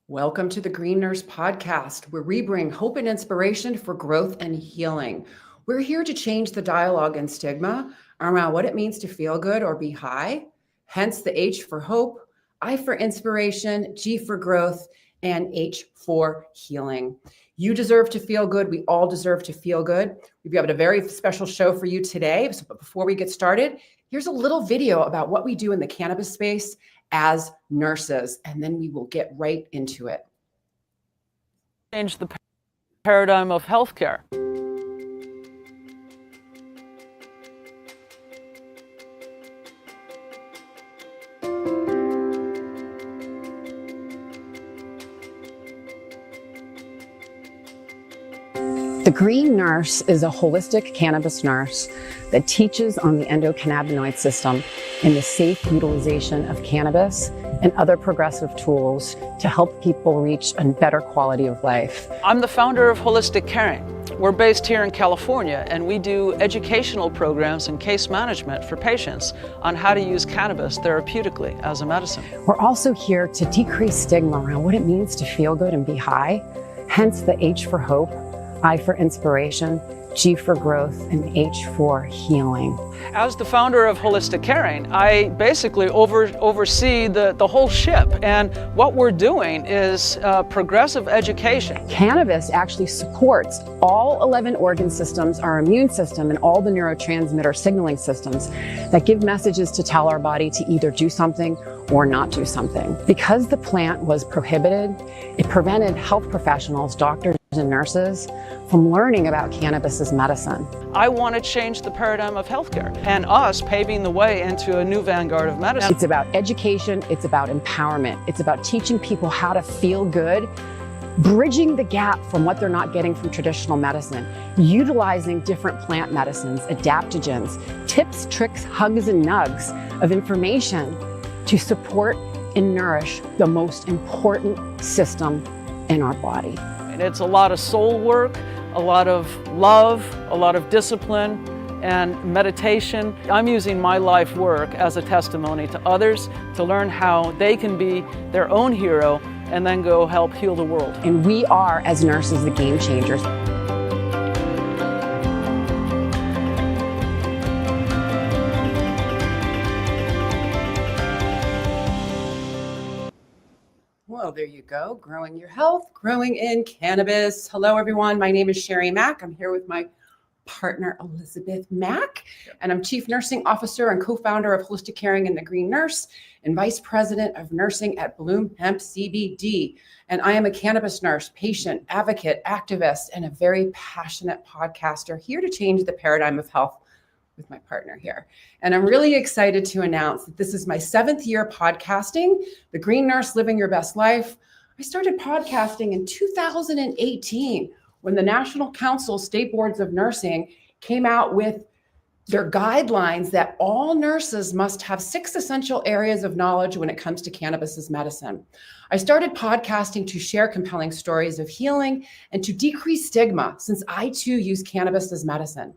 Welcome to the Green Nurse Podcast, where we bring hope and inspiration for growth and healing. We're here to change the dialogue and stigma around what it means to feel good or be high, hence the H for hope, I for inspiration, G for growth, and H for healing. You deserve to feel good. We all deserve to feel good. We've got a very special show for you today. But before we get started, here's a little video about what we do in the cannabis space as nurses, and then we will get right into it. Change the paradigm of healthcare. The Green Nurse is a holistic cannabis nurse that teaches on the endocannabinoid system and the safe utilization of cannabis and other progressive tools to help people reach a better quality of life. I'm the founder of Holistic Caring. We're based here in California, and we do educational programs and case management for patients on how to use cannabis therapeutically as a medicine. We're also here to decrease stigma around what it means to feel good and be high, hence the H for hope, I for inspiration, G for growth, and H for healing. As the founder of Holistic Caring, I basically oversee the whole ship, and what we're doing is progressive education. Cannabis actually supports all 11 organ systems, our immune system, and all the neurotransmitter signaling systems that give messages to tell our body to either do something or not do something. Because the plant was prohibited, it prevented health professionals, doctors, and nurses from learning about cannabis as medicine. I want to change the paradigm of healthcare and us paving the way into a new vanguard of medicine. It's about education, it's about empowerment, it's about teaching people how to feel good, bridging the gap from what they're not getting from traditional medicine, utilizing different plant medicines, adaptogens, tips, tricks, hugs, and nugs of information to support and nourish the most important system in our body. And it's a lot of soul work, a lot of love, a lot of discipline, and meditation. I'm using my life work as a testimony to others to learn how they can be their own hero and then go help heal the world. And we are, as nurses, the game changers. Well, there you go. Growing your health, growing in cannabis. Hello, everyone. My name is Sherry Mack. I'm here with my partner, Elizabeth Mack, and I'm Chief Nursing Officer and co-founder of Holistic Caring and the Green Nurse and Vice President of Nursing at Bloom Hemp CBD. And I am a cannabis nurse, patient, advocate, activist, and a very passionate podcaster here to change the paradigm of health with my partner here. And I'm really excited to announce that this is my 7th year podcasting, The Green Nurse Living Your Best Life. I started podcasting in 2018 when the National Council State Boards of Nursing came out with their guidelines that all nurses must have 6 essential areas of knowledge when it comes to cannabis as medicine. I started podcasting to share compelling stories of healing and to decrease stigma, since I too use cannabis as medicine.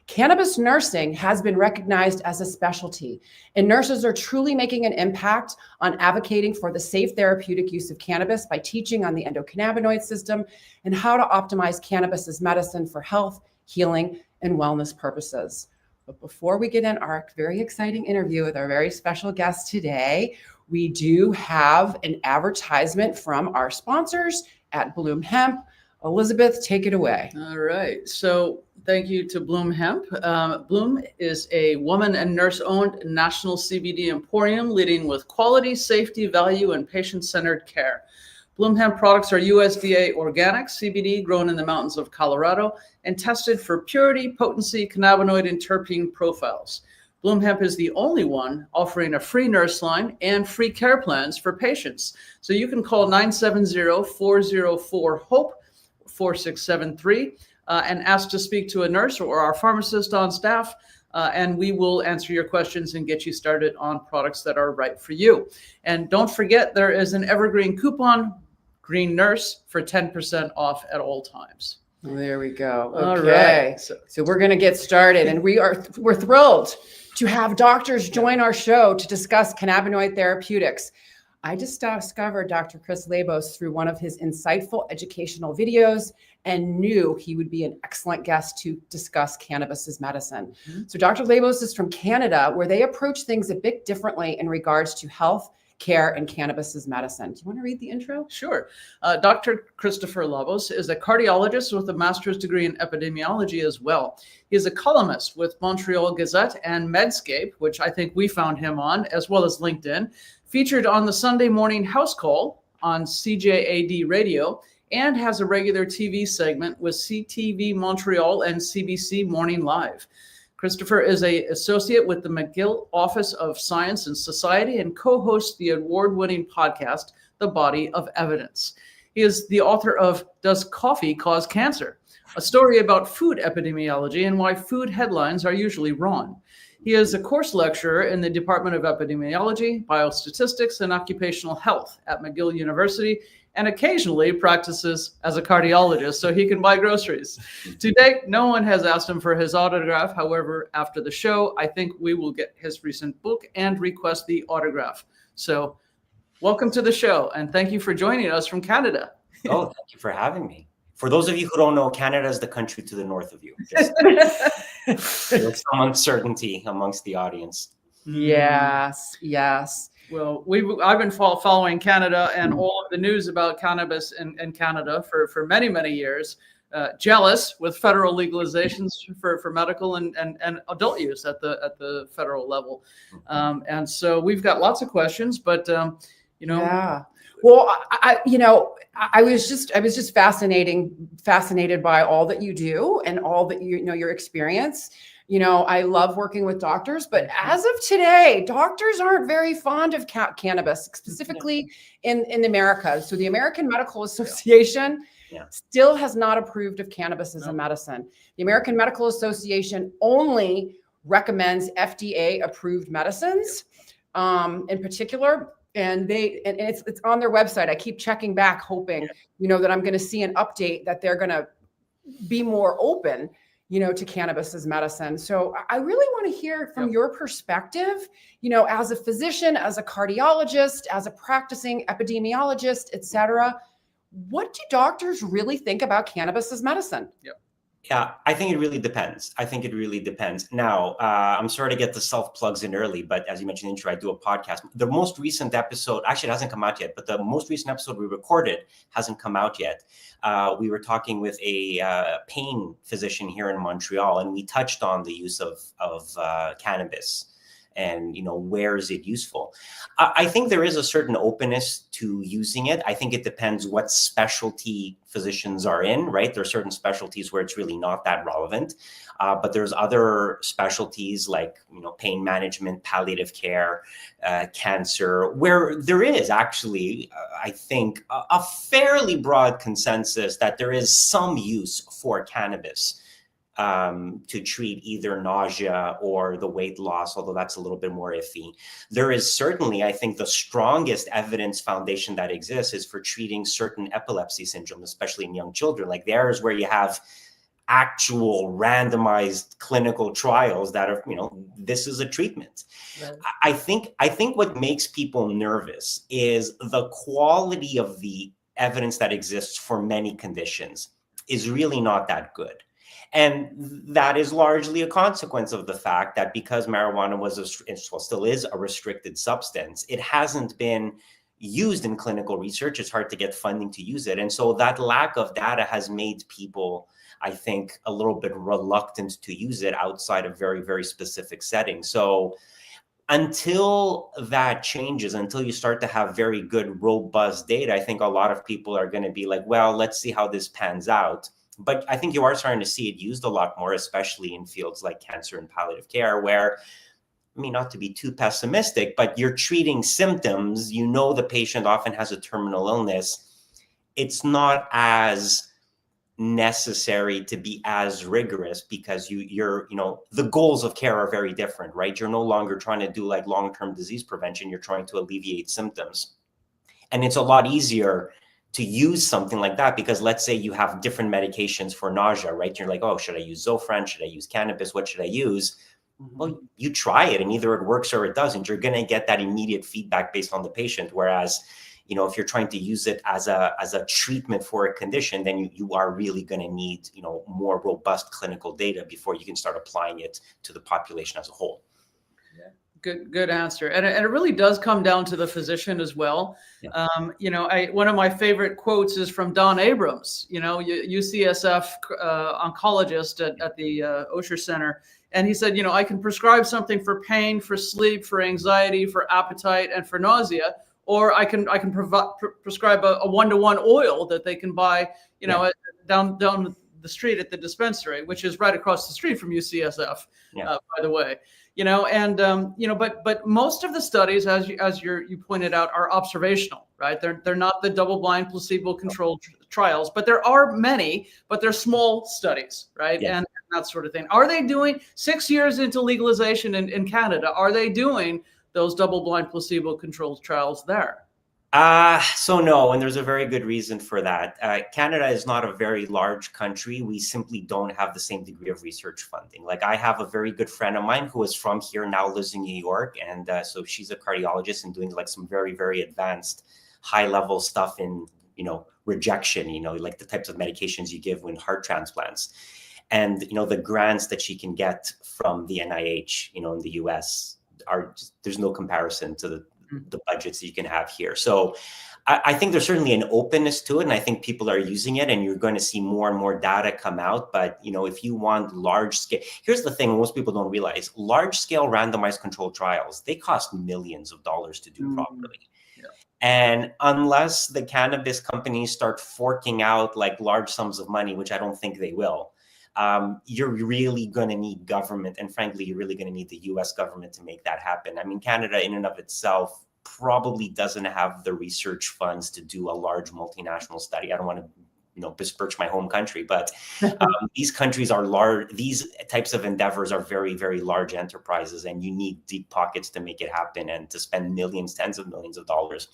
Cannabis nursing has been recognized as a specialty, and nurses are truly making an impact on advocating for the safe therapeutic use of cannabis by teaching on the endocannabinoid system and how to optimize cannabis as medicine for health, healing, and wellness purposes. But before we get in our very exciting interview with our very special guest today, we do have an advertisement from our sponsors at Bloom Hemp. Elizabeth, take it away. All right. So thank you to Bloom Hemp. Bloom is a woman and nurse-owned national CBD emporium leading with quality, safety, value, and patient-centered care. Bloom Hemp products are USDA organic CBD grown in the mountains of Colorado and tested for purity, potency, cannabinoid, and terpene profiles. Bloom Hemp is the only one offering a free nurse line and free care plans for patients. So you can call 970-404-HOPE 4673 and ask to speak to a nurse or our pharmacist on staff, and we will answer your questions and get you started on products that are right for you. And don't forget, there is an evergreen coupon, Green Nurse, for 10% off at all times. There we go. Okay. All right. So we're going to get started, and we're thrilled to have doctors join our show to discuss cannabinoid therapeutics. I just discovered Dr. Chris Labos through one of his insightful educational videos and knew he would be an excellent guest to discuss cannabis as medicine. So Dr. Labos is from Canada, where they approach things a bit differently in regards to health, care, and cannabis as medicine. Do you want to read the intro? Sure. Dr. Christopher Labos is a cardiologist with a master's degree in epidemiology as well. He is a columnist with Montreal Gazette and Medscape, which I think we found him on, as well as LinkedIn, featured on the Sunday morning house call on CJAD radio, and has a regular TV segment with CTV Montreal and CBC Morning Live. Christopher is an associate with the McGill Office of Science and Society and co-hosts the award-winning podcast, The Body of Evidence. He is the author of Does Coffee Cause Cancer? A story about food epidemiology and why food headlines are usually wrong. He is a course lecturer in the Department of Epidemiology, Biostatistics, and Occupational Health at McGill University, and occasionally practices as a cardiologist so he can buy groceries. To date, no one has asked him for his autograph. However, after the show, I think we will get his recent book and request the autograph. So welcome to the show, and thank you for joining us from Canada. Oh, thank you for having me. For those of you who don't know, Canada is the country to the north of you. There's some uncertainty amongst the audience. Yes, yes. Well, I've been following Canada and all of the news about cannabis in Canada for many, many years. Jealous with federal legalizations for medical and adult use at the federal level. And so we've got lots of questions, but Yeah. Well, I was just fascinated by all that you do and all that your experience. I love working with doctors, but as of today, doctors aren't very fond of cannabis, specifically in America. So the American Medical Association still has not approved of cannabis as a medicine. The American Medical Association only recommends FDA approved medicines, in particular. And it's on their website. I keep checking back, hoping, that I'm going to see an update that they're going to be more open, to cannabis as medicine. So I really want to hear from your perspective, as a physician, as a cardiologist, as a practicing epidemiologist, et cetera. What do doctors really think about cannabis as medicine? Yeah, I think it really depends. Now, I'm sorry to get the self-plugs in early, but as you mentioned in the intro, I do a podcast. The most recent episode, actually it hasn't come out yet, but the most recent episode we recorded hasn't come out yet. We were talking with a pain physician here in Montreal, and we touched on the use of cannabis. And, where is it useful? I think there is a certain openness to using it. I think it depends what specialty physicians are in, right? There are certain specialties where it's really not that relevant. But there's other specialties like, pain management, palliative care, cancer, where there is actually, I think, a fairly broad consensus that there is some use for cannabis to treat either nausea or the weight loss, although that's a little bit more iffy. There is certainly, I think, the strongest evidence foundation that exists is for treating certain epilepsy syndromes, especially in young children. Like there is where you have actual randomized clinical trials that are, this is a treatment. Right. I think what makes people nervous is the quality of the evidence that exists for many conditions is really not that good. And that is largely a consequence of the fact that because marijuana still is a restricted substance, it hasn't been used in clinical research. It's hard to get funding to use it. And so that lack of data has made people, I think, a little bit reluctant to use it outside of very, very specific settings. So until that changes, until you start to have very good, robust data, I think a lot of people are going to be like, well, let's see how this pans out. But I think you are starting to see it used a lot more, especially in fields like cancer and palliative care, where, not to be too pessimistic, but you're treating symptoms. The patient often has a terminal illness. It's not as necessary to be as rigorous because you're the goals of care are very different, right? You're no longer trying to do like long-term disease prevention. You're trying to alleviate symptoms. And it's a lot easier to use something like that because let's say you have different medications for nausea, right? You're like, oh, should I use Zofran? Should I use cannabis? What should I use? Well, you try it and either it works or it doesn't. You're going to get that immediate feedback based on the patient. Whereas, if you're trying to use it as a treatment for a condition, then you are really going to need, more robust clinical data before you can start applying it to the population as a whole. Good answer. And it really does come down to the physician as well. Yeah. One of my favorite quotes is from Don Abrams, UCSF oncologist at the Osher Center. And he said, I can prescribe something for pain, for sleep, for anxiety, for appetite, and for nausea, or I can prescribe a 1-to-1 oil that they can buy, down the street at the dispensary, which is right across the street from UCSF, by the way. But most of the studies, as you pointed out, are observational, right? They're not the double-blind placebo-controlled trials, but there are many, but they're small studies, right? Yeah. And that sort of thing. Are they doing 6 years into legalization in Canada? Are they doing those double-blind placebo-controlled trials there? So no, and there's a very good reason for that. Canada is not a very large country. We simply don't have the same degree of research funding. Like I have a very good friend of mine who is from here, now lives in New York. And so she's a cardiologist and doing like some very, very advanced high level stuff in, rejection, like the types of medications you give when heart transplants. And, the grants that she can get from the NIH, in the US there's no comparison to the budgets that you can have here. So I think there's certainly an openness to it, and I think people are using it, and you're going to see more and more data come out. But, if you want large scale, here's the thing most people don't realize, large scale randomized controlled trials, they cost millions of dollars to do properly. Yeah. And unless the cannabis companies start forking out like large sums of money, which I don't think they will, you're really going to need government. And frankly, you're really going to need the US government to make that happen. I mean, Canada in and of itself probably doesn't have the research funds to do a large multinational study. I don't want to, besmirch my home country, but these countries are large. These types of endeavors are very, very large enterprises, and you need deep pockets to make it happen, and to spend millions, tens of millions of dollars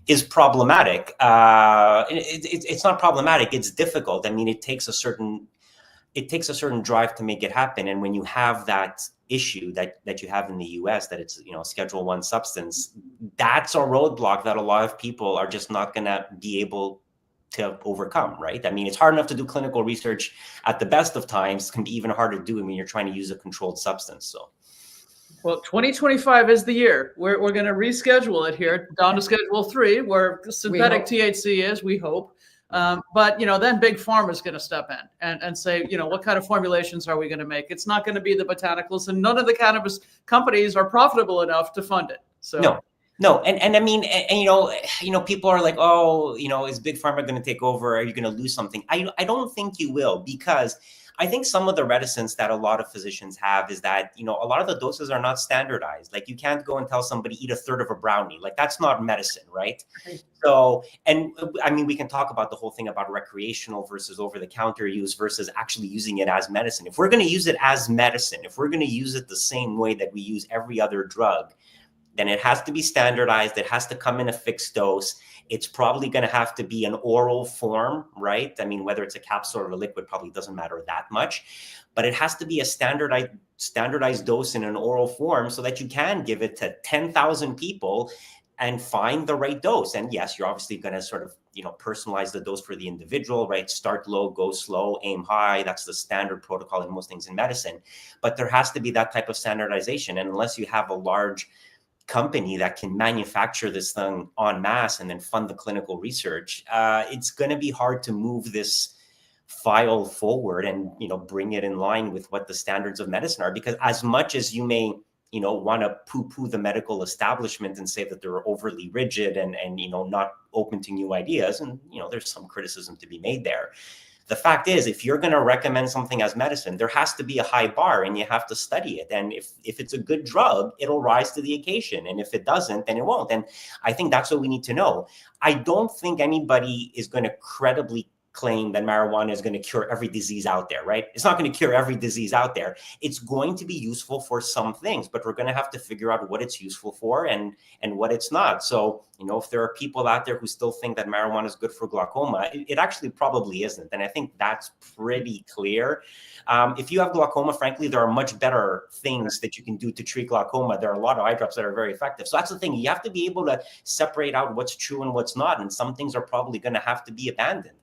is problematic. It's not problematic. It's difficult. I mean, it takes a certain drive to make it happen. And when you have that issue that you have in the US, that it's, Schedule 1 substance, that's a roadblock that a lot of people are just not going to be able to overcome, right? I mean, it's hard enough to do clinical research at the best of times. It can be even harder to do when you're trying to use a controlled substance. So, well, 2025 is the year. We're going to reschedule it here down to Schedule 3, where synthetic THC is, we hope. But, then Big Pharma is going to step in and say, what kind of formulations are we going to make? It's not going to be the botanicals, and none of the cannabis companies are profitable enough to fund it. So no. And I mean, people are like, oh, is Big Pharma going to take over? Are you going to lose something? I don't think you will, because I think some of the reticence that a lot of physicians have is that, a lot of the doses are not standardized. Like, you can't go and tell somebody eat a third of a brownie. Like, that's not medicine, right? So, and I mean, we can talk about the whole thing about recreational versus over-the-counter use versus actually using it as medicine. If we're going to use it as medicine, if we're going to use it the same way that we use every other drug, then it has to be standardized. It has to come in a fixed dose. It's probably going to have to be an oral form, right? I mean, whether it's a capsule or a liquid probably doesn't matter that much, but it has to be a standardized dose in an oral form so that you can give it to 10,000 people and find the right dose. And yes, you're obviously going to sort of, personalize the dose for the individual, right? Start low, go slow, aim high. That's the standard protocol in most things in medicine. But there has to be that type of standardization. And unless you have a large company that can manufacture this thing en masse and then fund the clinical research, it's going to be hard to move this file forward and, bring it in line with what the standards of medicine are. Because as much as you may, want to poo-poo the medical establishment and say that they're overly rigid and not open to new ideas, and, there's some criticism to be made there. The fact is, if you're going to recommend something as medicine, there has to be a high bar and you have to study it. And if it's a good drug, it'll rise to the occasion. And if it doesn't, then it won't. And I think that's what we need to know. I don't think anybody is going to credibly claim that marijuana is going to cure every disease out there, right? It's not going to cure every disease out there. It's going to be useful for some things, but we're going to have to figure out what it's useful for and what it's not. So, if there are people out there who still think that marijuana is good for glaucoma, it actually probably isn't. And I think that's pretty clear. If you have glaucoma, frankly, there are much better things that you can do to treat glaucoma. There are a lot of eye drops that are very effective. So that's the thing. You have to be able to separate out what's true and what's not. And some things are probably going to have to be abandoned.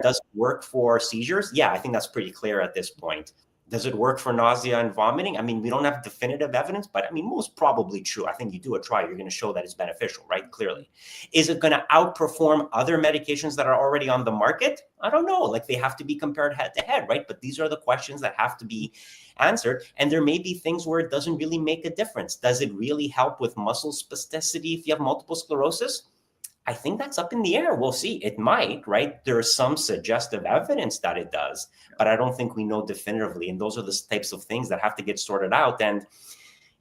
Does it work for seizures? Yeah, I think that's pretty clear at this point. Does it work for nausea and vomiting? I mean, we don't have definitive evidence, but I mean, most probably true. I think you do a trial, you're going to show that it's beneficial, right? Clearly. Is it going to outperform other medications that are already on the market? I don't know. Like, they have to be compared head to head, right? But these are the questions that have to be answered. And there may be things where it doesn't really make a difference. Does it really help with muscle spasticity if you have multiple sclerosis? I think that's up in the air. We'll see. It might, right? There's some suggestive evidence that it does, but I don't think we know definitively. And those are the types of things that have to get sorted out. And,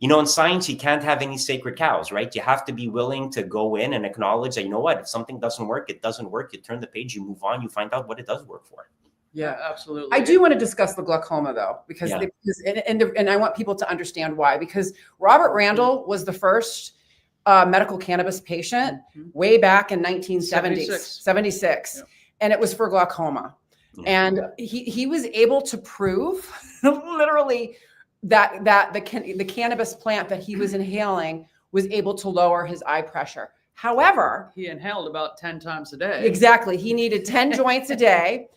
in science, you can't have any sacred cows, right? You have to be willing to go in and acknowledge that, if something doesn't work, it doesn't work. You turn the page, you move on, you find out what it does work for. Yeah, absolutely. I do want to discuss the glaucoma, though, because and I want people to understand why. Because Robert Randall was the first medical cannabis patient way back in 1976. Yep. And it was for glaucoma. And he was able to prove literally that the cannabis plant that he was inhaling was able to lower his eye pressure. However, he inhaled about 10 times a day. Exactly. He needed 10 joints a day.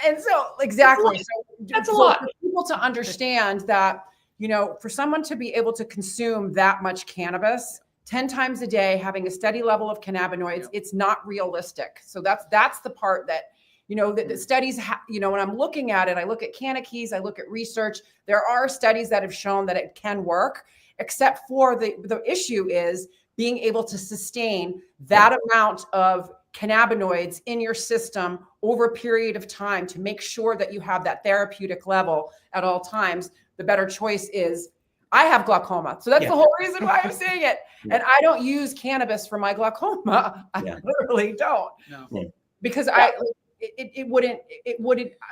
And so, exactly. That's a lot. For people to understand that, for someone to be able to consume that much cannabis 10 times a day, having a steady level of cannabinoids, it's not realistic. So that's the part that, the studies, when I'm looking at it, I look at Cannakeys, I look at research, there are studies that have shown that it can work, except for the issue is being able to sustain that amount of cannabinoids in your system over a period of time to make sure that you have that therapeutic level at all times. The better choice is, I have glaucoma. So that's the whole reason why I'm saying it. And I don't use cannabis for my glaucoma. I literally don't. No. Because it wouldn't,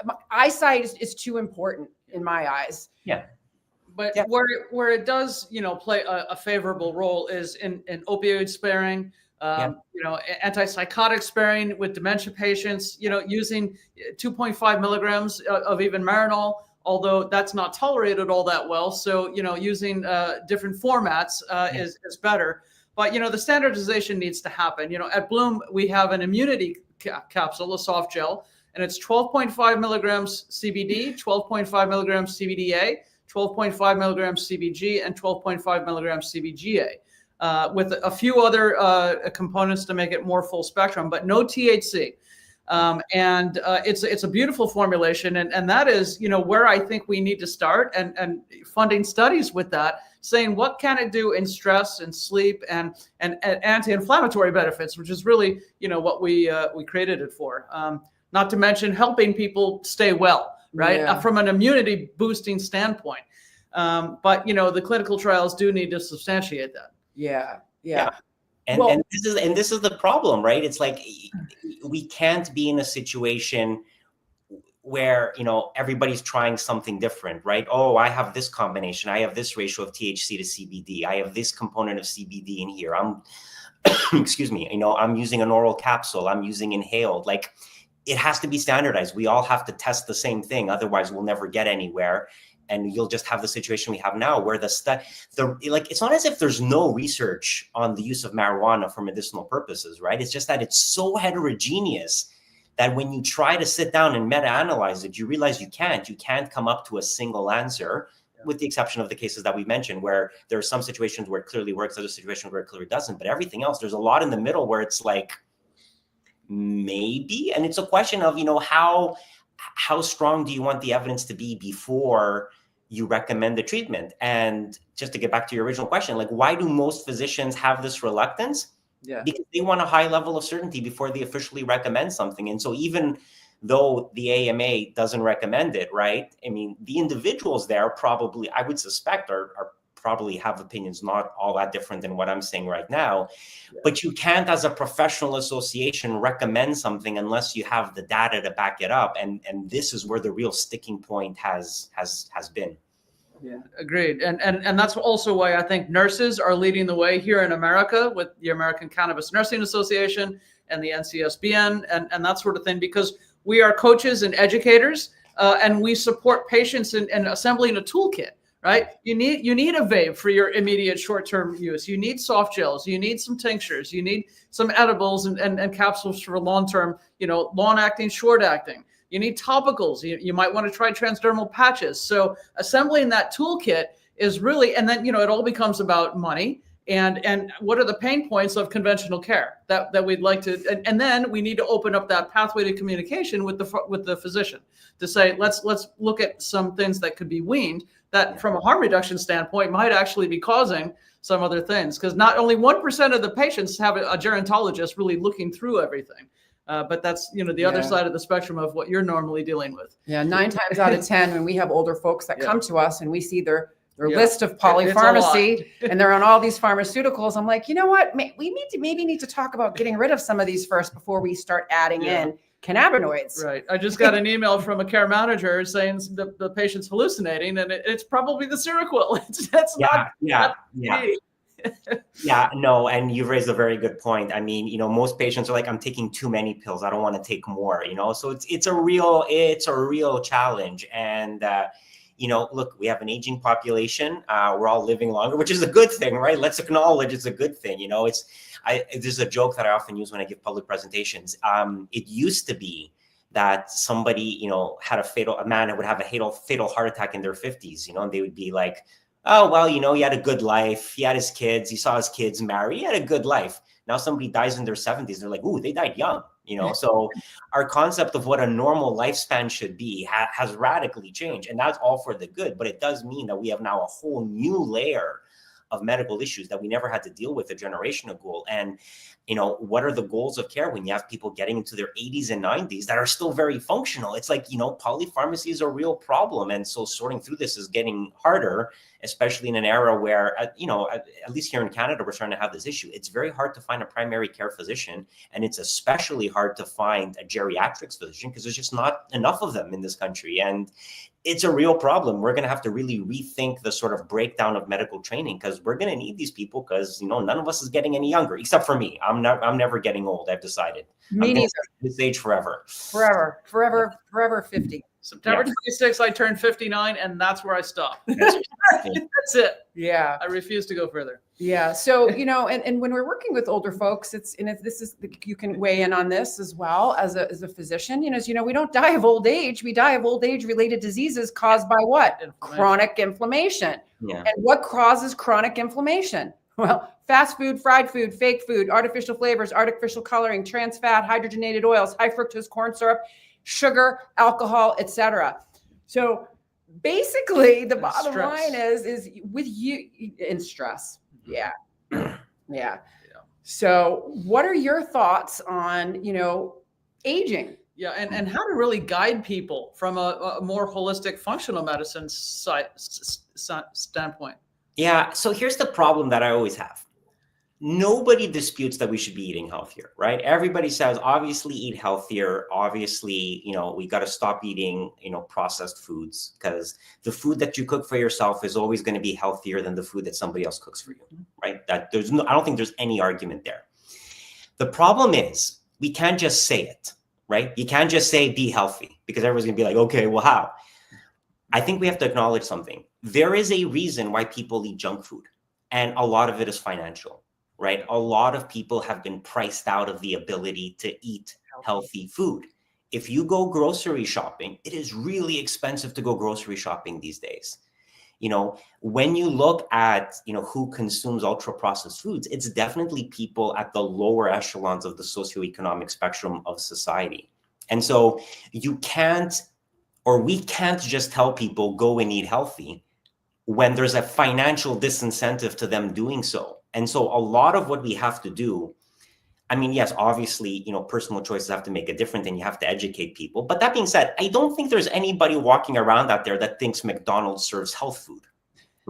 my eyesight is too important in my eyes. Yeah. But where it does, play a favorable role is in opioid sparing, antipsychotic sparing with dementia patients, using 2.5 milligrams of even Marinol, although that's not tolerated all that well. So, using different formats is better. But, the standardization needs to happen. At Bloom, we have an immunity capsule, a soft gel, and it's 12.5 milligrams CBD, 12.5 milligrams CBDA, 12.5 milligrams CBG, and 12.5 milligrams CBGA, with a few other components to make it more full spectrum, but no THC. It's a beautiful formulation. And that is, where I think we need to start and funding studies with that, saying what can it do in stress and sleep and anti-inflammatory benefits, which is really, what we created it for. Not to mention helping people stay well, right? From an immunity boosting standpoint. But, the clinical trials do need to substantiate that. Yeah. And this is the problem, right? It's like, we can't be in a situation where, everybody's trying something different, right? Oh, I have this combination. I have this ratio of THC to CBD. I have this component of CBD in here. I'm, excuse me, I'm using an oral capsule. I'm using inhaled. Like, it has to be standardized. We all have to test the same thing. Otherwise, we'll never get anywhere. And you'll just have the situation we have now where it's not as if there's no research on the use of marijuana for medicinal purposes, right? It's just that it's so heterogeneous that when you try to sit down and meta-analyze it, you realize you can't come up to a single answer, with the exception of the cases that we mentioned, where there are some situations where it clearly works, other situations where it clearly doesn't. But everything else, there's a lot in the middle where it's like, maybe. And it's a question of, how strong do you want the evidence to be before you recommend the treatment? And just to get back to your original question, like, why do most physicians have this reluctance? Because they want a high level of certainty before they officially recommend something. And so even though the AMA doesn't recommend it, right? I mean, the individuals there probably, I would suspect, are probably have opinions not all that different than what I'm saying right now. But you can't, as a professional association, recommend something unless you have the data to back it up. And this is where the real sticking point has been. Yeah, agreed. And that's also why I think nurses are leading the way here in America with the American Cannabis Nursing Association and the NCSBN and that sort of thing, because we are coaches and educators, and we support patients in assembling a toolkit, right? You need a vape for your immediate short-term use. You need soft gels. You need some tinctures. You need some edibles and capsules for long-term, long-acting, short-acting. You need topicals. You might want to try transdermal patches. So assembling that toolkit is really, and then, it all becomes about money and what are the pain points of conventional care that we'd like to, and then we need to open up that pathway to communication with the physician to say, let's look at some things that could be weaned that from a harm reduction standpoint might actually be causing some other things. Because not only 1% of the patients have a gerontologist really looking through everything. But that's, the other side of the spectrum of what you're normally dealing with. Yeah, 9 times out of 10, when we have older folks that come to us and we see their list of polypharmacy and they're on all these pharmaceuticals, I'm like, you know what? We maybe need to talk about getting rid of some of these first before we start adding in cannabinoids. Right. I just got an email from a care manager saying the patient's hallucinating, and it's probably the Seroquel. That's not me. Yeah, no, and you've raised a very good point. I mean, most patients are like, I'm taking too many pills. I don't want to take more, so it's a real challenge. And, look, we have an aging population. We're all living longer, which is a good thing, right? Let's acknowledge it's a good thing. There's a joke that I often use when I give public presentations. It used to be that somebody, a man would have a fatal heart attack in their 50s, and they would be like, oh, well, he had a good life. He had his kids. He saw his kids marry. He had a good life. Now somebody dies in their 70s. They're like, ooh, they died young. So our concept of what a normal lifespan should be has radically changed. And that's all for the good. But it does mean that we have now a whole new layer of medical issues that we never had to deal with a generation ago. And, what are the goals of care when you have people getting into their 80s and 90s that are still very functional? It's like, polypharmacy is a real problem. And so sorting through this is getting harder, especially in an era where, at least here in Canada, we're starting to have this issue. It's very hard to find a primary care physician, and it's especially hard to find a geriatrics physician because there's just not enough of them in this country. And it's a real problem. We're going to have to really rethink the sort of breakdown of medical training because we're going to need these people because, none of us is getting any younger, except for me. I'm never getting old. I've decided. Me neither. This age forever. Forever 50. September 26th, I turned 59, and that's where I stopped. That's it. Yeah. I refuse to go further. Yeah. So, and when we're working with older folks, you can weigh in on this as well as a physician, we don't die of old age. We die of old age related diseases caused by what? Chronic inflammation. Yeah. And what causes chronic inflammation? Well, fast food, fried food, fake food, artificial flavors, artificial coloring, trans fat, hydrogenated oils, high fructose corn syrup, sugar, alcohol, etc. So basically the bottom line is with you in stress. Yeah. Yeah. So what are your thoughts on, aging? Yeah. And how to really guide people from a more holistic functional medicine standpoint. Yeah. So here's the problem that I always have. Nobody disputes that we should be eating healthier, right? Everybody says, obviously eat healthier. Obviously, we got to stop eating, processed foods because the food that you cook for yourself is always going to be healthier than the food that somebody else cooks for you, right? I don't think there's any argument there. The problem is we can't just say it, right? You can't just say be healthy because everyone's going to be like, okay, well, how? I think we have to acknowledge something. There is a reason why people eat junk food, and a lot of it is financial. Right? A lot of people have been priced out of the ability to eat healthy food. If you go grocery shopping, it is really expensive to go grocery shopping these days. When you look at, who consumes ultra processed foods, it's definitely people at the lower echelons of the socioeconomic spectrum of society. And so we can't just tell people go and eat healthy when there's a financial disincentive to them doing so. And so a lot of what we have to do, yes, obviously, personal choices have to make a difference and you have to educate people. But that being said, I don't think there's anybody walking around out there that thinks McDonald's serves health food,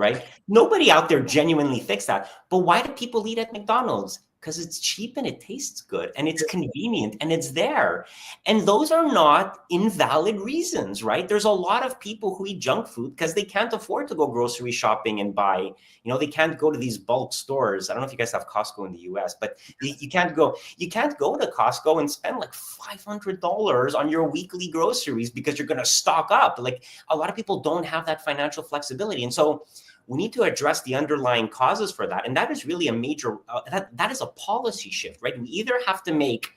right? Nobody out there genuinely thinks that. But why do people eat at McDonald's? Because it's cheap and it tastes good and it's convenient and it's there. And those are not invalid reasons, right? There's a lot of people who eat junk food because they can't afford to go grocery shopping and buy, they can't go to these bulk stores. I don't know if you guys have Costco in the US, but you can't go to Costco and spend like $500 on your weekly groceries because you're going to stock up. Like, a lot of people don't have that financial flexibility. And so we need to address the underlying causes for that. And that is really a major, that is a policy shift, right? We either have to make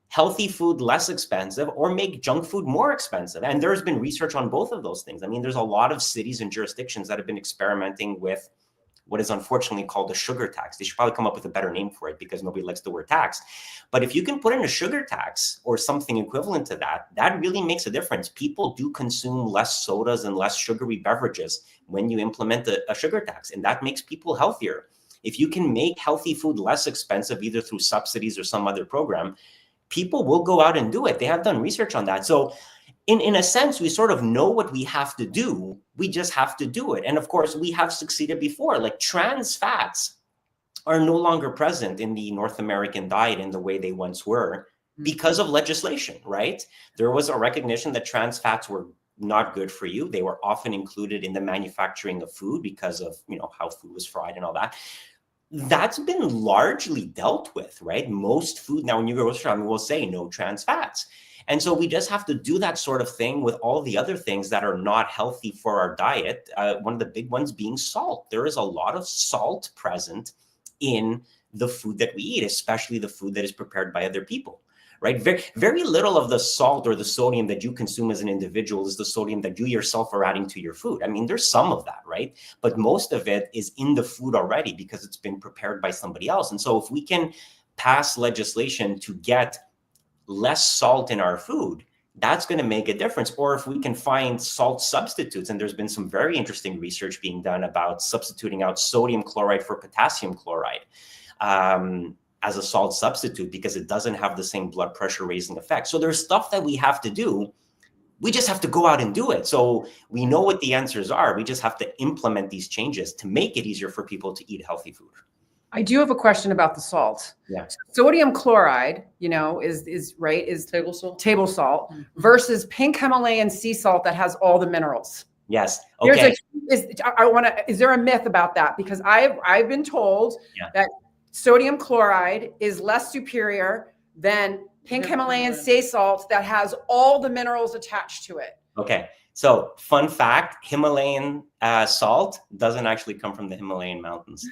healthy food less expensive or make junk food more expensive. And there's been research on both of those things. I mean, there's a lot of cities and jurisdictions that have been experimenting with what is unfortunately called a sugar tax. They should probably come up with a better name for it because nobody likes the word tax. But if you can put in a sugar tax or something equivalent to that, that really makes a difference. People do consume less sodas and less sugary beverages when you implement a sugar tax, and that makes people healthier. If you can make healthy food less expensive, either through subsidies or some other program, people will go out and do it. They have done research on that. So in a sense, we sort of know what we have to do. We just have to do it. And of course, we have succeeded before. Like, trans fats are no longer present in the North American diet in the way they once were because of legislation, right? There was a recognition that trans fats were not good for you. They were often included in the manufacturing of food because of, how food was fried and all that. That's been largely dealt with, right? Most food now, when you go to a restaurant, will say no trans fats. And so we just have to do that sort of thing with all the other things that are not healthy for our diet. One of the big ones being salt. There is a lot of salt present in the food that we eat, especially the food that is prepared by other people, right? Very, very little of the salt or the sodium that you consume as an individual is the sodium that you yourself are adding to your food. I mean, there's some of that, right? But most of it is in the food already because it's been prepared by somebody else. And so if we can pass legislation to get less salt in our food, that's going to make a difference. Or if we can find salt substitutes, and there's been some very interesting research being done about substituting out sodium chloride for potassium chloride as a salt substitute because it doesn't have the same blood pressure raising effect. So there's stuff that we have to do. We just have to go out and do it. So we know what the answers are. We just have to implement these changes to make it easier for people to eat healthy food. I do have a question about the salt. Yeah. Sodium chloride, is Table salt. Table salt versus pink Himalayan sea salt that has all the minerals. Yes. Okay. Is there a myth about that? Because I've been told that sodium chloride is less superior than pink Himalayan sea salt that has all the minerals attached to it. Okay. So, fun fact, Himalayan salt doesn't actually come from the Himalayan mountains.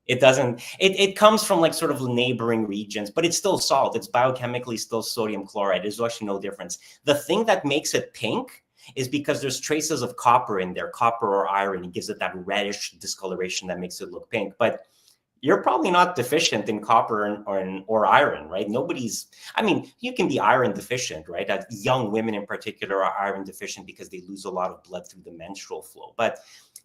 It doesn't. It comes from like sort of neighboring regions, but it's still salt. It's biochemically still sodium chloride. There's actually no difference. The thing that makes it pink is because there's traces of copper in there, copper or iron. It gives it that reddish discoloration that makes it look pink. But you're probably not deficient in copper or iron, right? You can be iron deficient, right? Young women in particular are iron deficient because they lose a lot of blood through the menstrual flow. But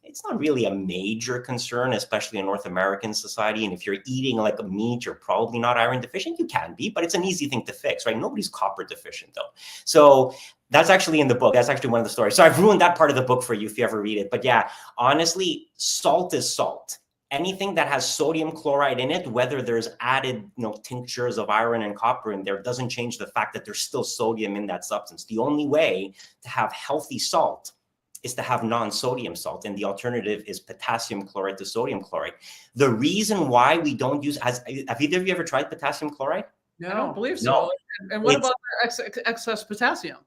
it's not really a major concern, especially in North American society. And if you're eating like a meat, you're probably not iron deficient. You can be, but it's an easy thing to fix, right? Nobody's copper deficient though. So that's actually in the book. That's actually one of the stories. So I've ruined that part of the book for you if you ever read it. But yeah, honestly, salt is salt. Anything that has sodium chloride in it, whether there's added, tinctures of iron and copper in there, doesn't change the fact that there's still sodium in that substance. The only way to have healthy salt is to have non-sodium salt, and the alternative is potassium chloride to sodium chloride. The reason why we don't use, have either of you ever tried potassium chloride? No, I don't believe so. No. And what about excess potassium?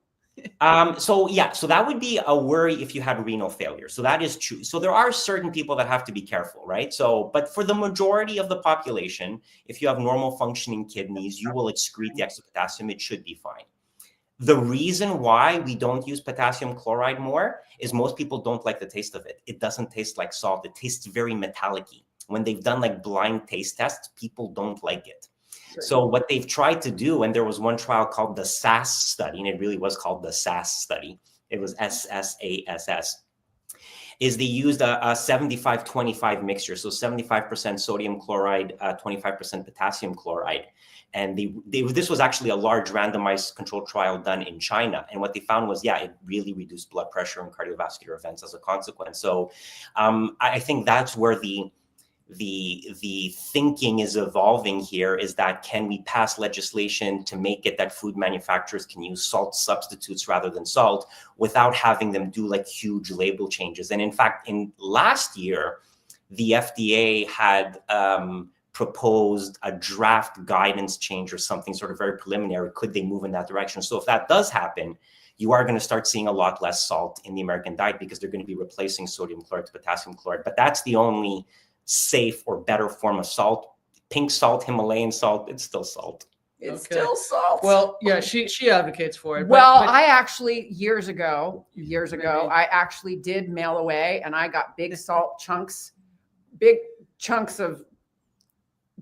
So that would be a worry if you had renal failure. So that is true. So there are certain people that have to be careful, right? But for the majority of the population, if you have normal functioning kidneys, you will excrete the extra potassium. It should be fine. The reason why we don't use potassium chloride more is most people don't like the taste of it. It doesn't taste like salt. It tastes very metallic-y. When they've done like blind taste tests, people don't like it. So what they've tried to do, and there was one trial called the SAS study, and it really was called the SAS study. It was SSASS, is they used a 75-25 mixture. So 75% sodium chloride, 25% potassium chloride. And this was actually a large randomized controlled trial done in China. And what they found was, yeah, it really reduced blood pressure and cardiovascular events as a consequence. So I think that's where the thinking is evolving here, is that can we pass legislation to make it that food manufacturers can use salt substitutes rather than salt without having them do like huge label changes. And in fact, in last year, the FDA had proposed a draft guidance change or something sort of very preliminary. Could they move in that direction? So if that does happen, you are going to start seeing a lot less salt in the American diet, because they're going to be replacing sodium chloride to potassium chloride. But that's the only safe or better form of salt. Pink salt, Himalayan salt, it's still salt. It's still salt. Well, yeah, she advocates for it. Well, but I actually years ago, I actually did mail away, and I got big salt chunks, big chunks of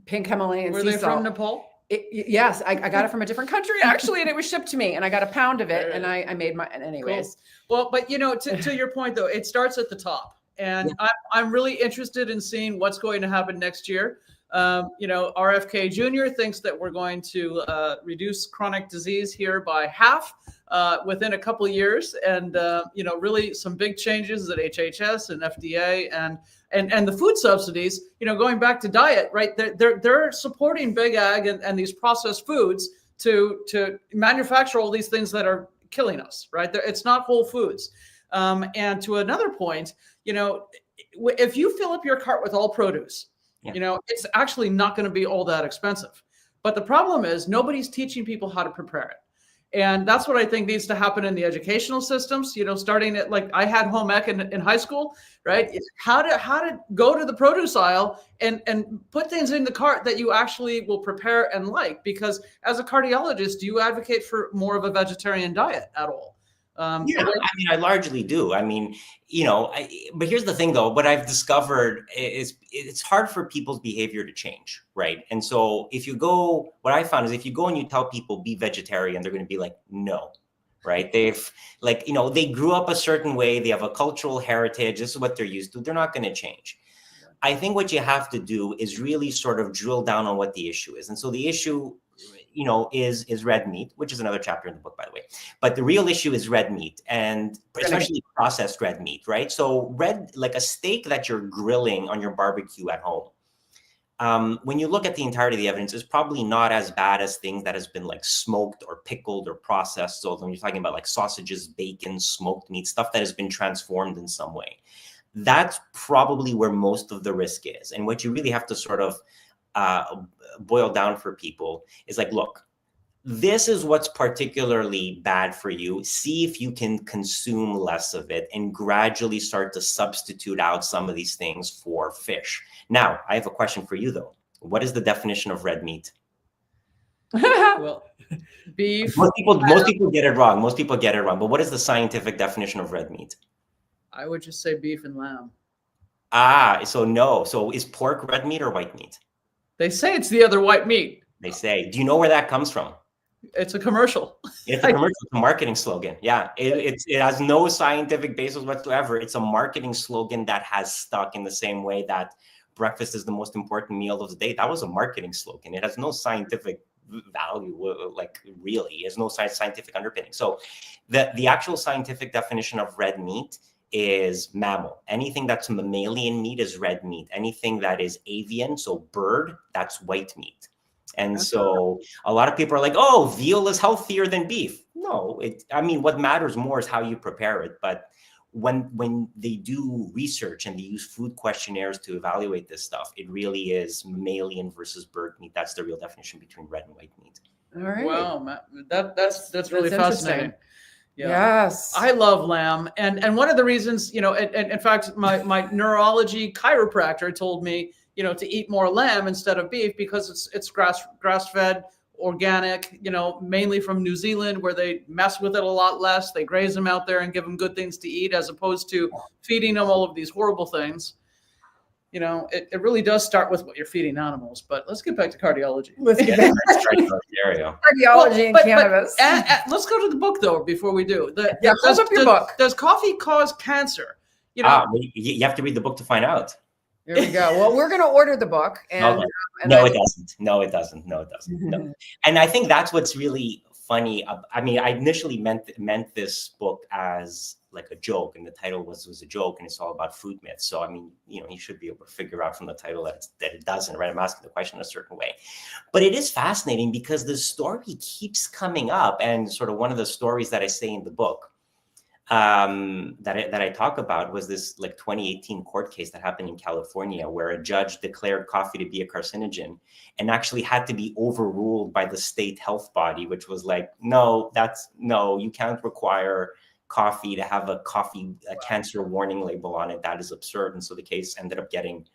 pink Himalayan were sea they salt. from Nepal? Yes, I got it from a different country actually, and it was shipped to me, and I got a pound of it, and I made my. Anyways, cool. Well, but to your point though, it starts at the top, and I'm really interested in seeing what's going to happen next year. RFK Jr. thinks that we're going to reduce chronic disease here by half within a couple of years, and really some big changes at HHS and FDA and the food subsidies. Going back to diet, right? They're supporting big ag and these processed foods to manufacture all these things that are killing us, right? It's not whole foods. And to another point, if you fill up your cart with all produce, it's actually not going to be all that expensive. But the problem is nobody's teaching people how to prepare it. And that's what I think needs to happen in the educational systems, starting at, like, I had home ec in high school, right? It's how to go to the produce aisle and put things in the cart that you actually will prepare and like. Because as a cardiologist, do you advocate for more of a vegetarian diet at all? I largely do. But here's the thing though, what I've discovered is it's hard for people's behavior to change, right? And so what I found is if you go and you tell people be vegetarian, they're going to be like, no, right? They grew up a certain way. They have a cultural heritage. This is what they're used to. They're not going to change. I think what you have to do is really sort of drill down on what the issue is. And so the issue is red meat, which is another chapter in the book, by the way. But the real issue is red meat, and especially processed red meat, right? So like a steak that you're grilling on your barbecue at home. When you look at the entirety of the evidence, it's probably not as bad as things that has been like smoked or pickled or processed. So when you're talking about like sausages, bacon, smoked meat, stuff that has been transformed in some way, that's probably where most of the risk is. And what you really have to sort of boil down for people is like, look, this is what's particularly bad for you. See if you can consume less of it and gradually start to substitute out some of these things for fish. Now, I have a question for you though. What is the definition of red meat? Well, beef. Most people get it wrong. But what is the scientific definition of red meat? I would just say beef and lamb. So no. So is pork red meat or white meat? They say it's the other white meat. They say. Do you know where that comes from? It's a commercial. It's a commercial. It's a marketing slogan. Yeah, it has no scientific basis whatsoever. It's a marketing slogan that has stuck in the same way that breakfast is the most important meal of the day. That was a marketing slogan. It has no scientific value, like really. It has no scientific underpinning. So the actual scientific definition of red meat is mammal. Anything that's mammalian meat is red meat. Anything that is avian, so bird, that's white meat. And so a lot of people are like, oh, veal is healthier than beef. No, what matters more is how you prepare it. But when they do research and they use food questionnaires to evaluate this stuff, it really is mammalian versus bird meat. That's the real definition between red and white meat. all right. Wow, that's really fascinating. Yeah. Yes. I love lamb. And one of the reasons, in fact, my neurology chiropractor told me, to eat more lamb instead of beef because it's grass-fed, organic, mainly from New Zealand, where they mess with it a lot less. They graze them out there and give them good things to eat, as opposed to feeding them all of these horrible things. It really does start with what you're feeding animals. But let's get back to cardiology. Cardiology and cannabis. Let's go to the book though before we do. Hold up your book. Does coffee cause cancer? You have to read the book to find out. There we go. Well, we're going to order the book. And, Okay. and No, I- it doesn't. No, it doesn't. No, it doesn't. No. And I think that's what's really funny. I mean, I initially meant this book as like a joke, and the title was a joke, and it's all about food myths. So I mean, you should be able to figure out from the title that it doesn't, right? I'm asking the question a certain way, but it is fascinating because the story keeps coming up, and sort of one of the stories that I say in the book that I talk about was this like 2018 court case that happened in California, where a judge declared coffee to be a carcinogen and actually had to be overruled by the state health body, which was like, no, you can't require coffee to have a cancer warning label on it. That is absurd. And so the case ended up getting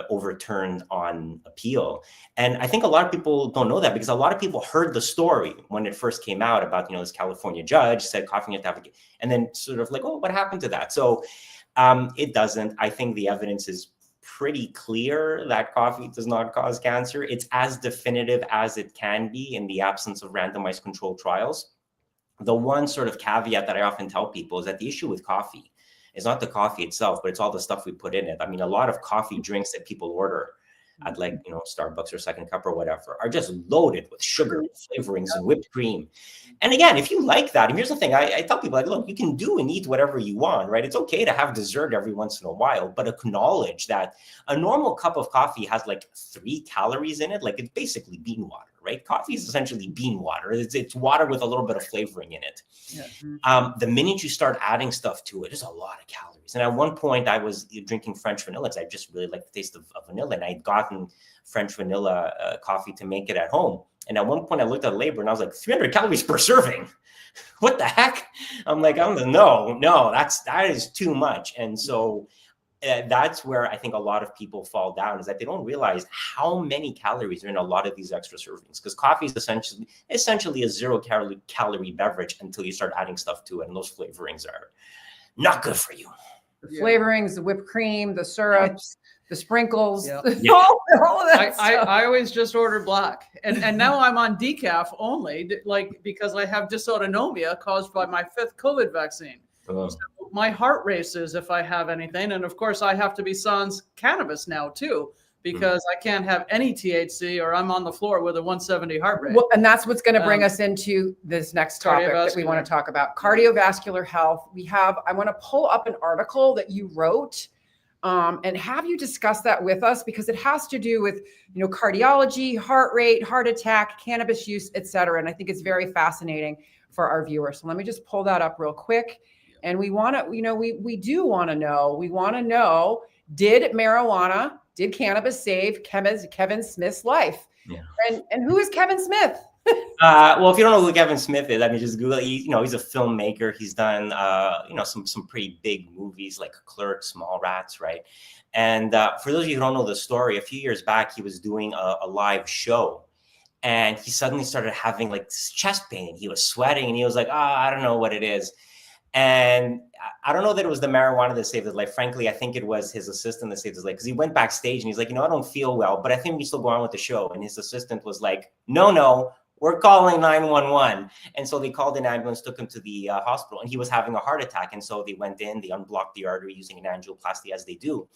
overturned on appeal. And I think a lot of people don't know that, because a lot of people heard the story when it first came out about, this California judge said coffee you have to have, and then sort of like, oh, what happened to that? So it doesn't. I think the evidence is pretty clear that coffee does not cause cancer. It's as definitive as it can be in the absence of randomized controlled trials. The one sort of caveat that I often tell people is that the issue with coffee is not the coffee itself, but it's all the stuff we put in it. I mean, a lot of coffee drinks that people order at like, Starbucks or Second Cup or whatever are just loaded with sugar, and flavorings, and whipped cream. And again, if you like that, and here's the thing, I tell people, like, look, you can do and eat whatever you want, right? It's okay to have dessert every once in a while, but acknowledge that a normal cup of coffee has like 3 calories in it. Like, it's basically bean water, right? Coffee is essentially bean water. It's water with a little bit of flavoring in it. Yeah. The minute you start adding stuff to it, there's a lot of calories. And at one point I was drinking French vanilla because I just really like the taste of vanilla. And I'd gotten French vanilla coffee to make it at home. And at one point I looked at the label and I was like, 300 calories per serving. What the heck? I'm like, no, that is too much. And so that's where I think a lot of people fall down, is that they don't realize how many calories are in a lot of these extra servings, because coffee is essentially a 0 calorie beverage until you start adding stuff to it. And those flavorings are not good for you. The flavorings, the whipped cream, the syrups, the sprinkles, Yeah. all of that stuff. I always just order black, and now I'm on decaf only, because I have dysautonomia caused by my 5th COVID vaccine. So my heart races if I have anything, and of course I have to be sans cannabis now too, because I can't have any THC or I'm on the floor with a 170 heart rate. Well, and that's what's going to bring us into this next topic that we want to talk about, cardiovascular health. I want to pull up an article that you wrote and have you discuss that with us, because it has to do with, cardiology, heart rate, heart attack, cannabis use, et cetera. And I think it's very fascinating for our viewers. So let me just pull that up real quick. And we want to, we do want to know, did cannabis save Kevin Smith's life? Yeah. And who is Kevin Smith? Well, if you don't know who Kevin Smith is, I mean, just Google. He's a filmmaker. He's done, some pretty big movies like Clerks, Mallrats, right? And for those of you who don't know the story, a few years back, he was doing a live show, and he suddenly started having like chest pain. He was sweating, and he was like, I don't know what it is. And I don't know that it was the marijuana that saved his life. Frankly, I think it was his assistant that saved his life, because he went backstage and he's like, I don't feel well, but I think we still go on with the show. And his assistant was like, no, we're calling 911. And so they called an ambulance, took him to the hospital, and he was having a heart attack. And so they went in, they unblocked the artery using an angioplasty, as they do.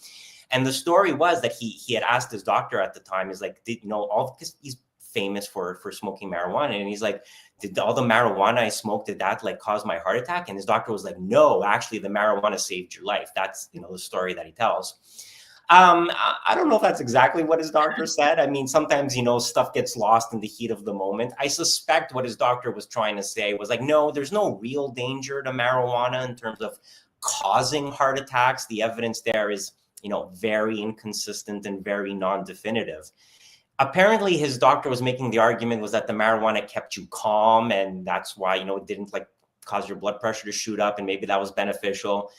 And the story was that he had asked his doctor at the time, is like, because he's famous for smoking marijuana. And he's like, did all the marijuana I smoked, did that like cause my heart attack? And his doctor was like, no, actually the marijuana saved your life. That's, the story that he tells. I don't know if that's exactly what his doctor said. I mean, sometimes, stuff gets lost in the heat of the moment. I suspect what his doctor was trying to say was like, no, there's no real danger to marijuana in terms of causing heart attacks. The evidence there is, very inconsistent and very non-definitive. Apparently, his doctor was making the argument was that the marijuana kept you calm, and that's why, it didn't like cause your blood pressure to shoot up, and maybe that was beneficial.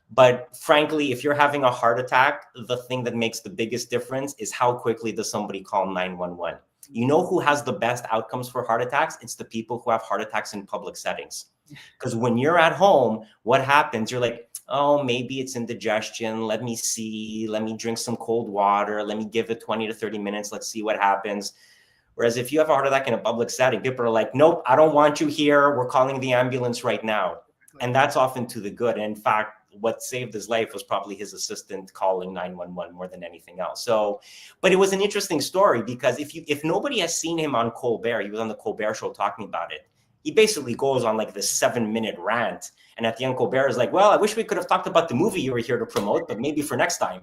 But frankly, if you're having a heart attack, the thing that makes the biggest difference is how quickly does somebody call 911. You know who has the best outcomes for heart attacks? It's the people who have heart attacks in public settings. Because when you're at home, what happens? You're like, oh, maybe it's indigestion. Let me see. Let me drink some cold water. Let me give it 20 to 30 minutes. Let's see what happens. Whereas if you have a heart attack in a public setting, people are like, nope, I don't want you here. We're calling the ambulance right now. And that's often to the good. And in fact, what saved his life was probably his assistant calling 911 more than anything else. So, but it was an interesting story because if nobody has seen him on Colbert, he was on the Colbert Show talking about it. He basically goes on like this 7-minute rant. And at the end, Colbert is like, well, I wish we could have talked about the movie you were here to promote, but maybe for next time.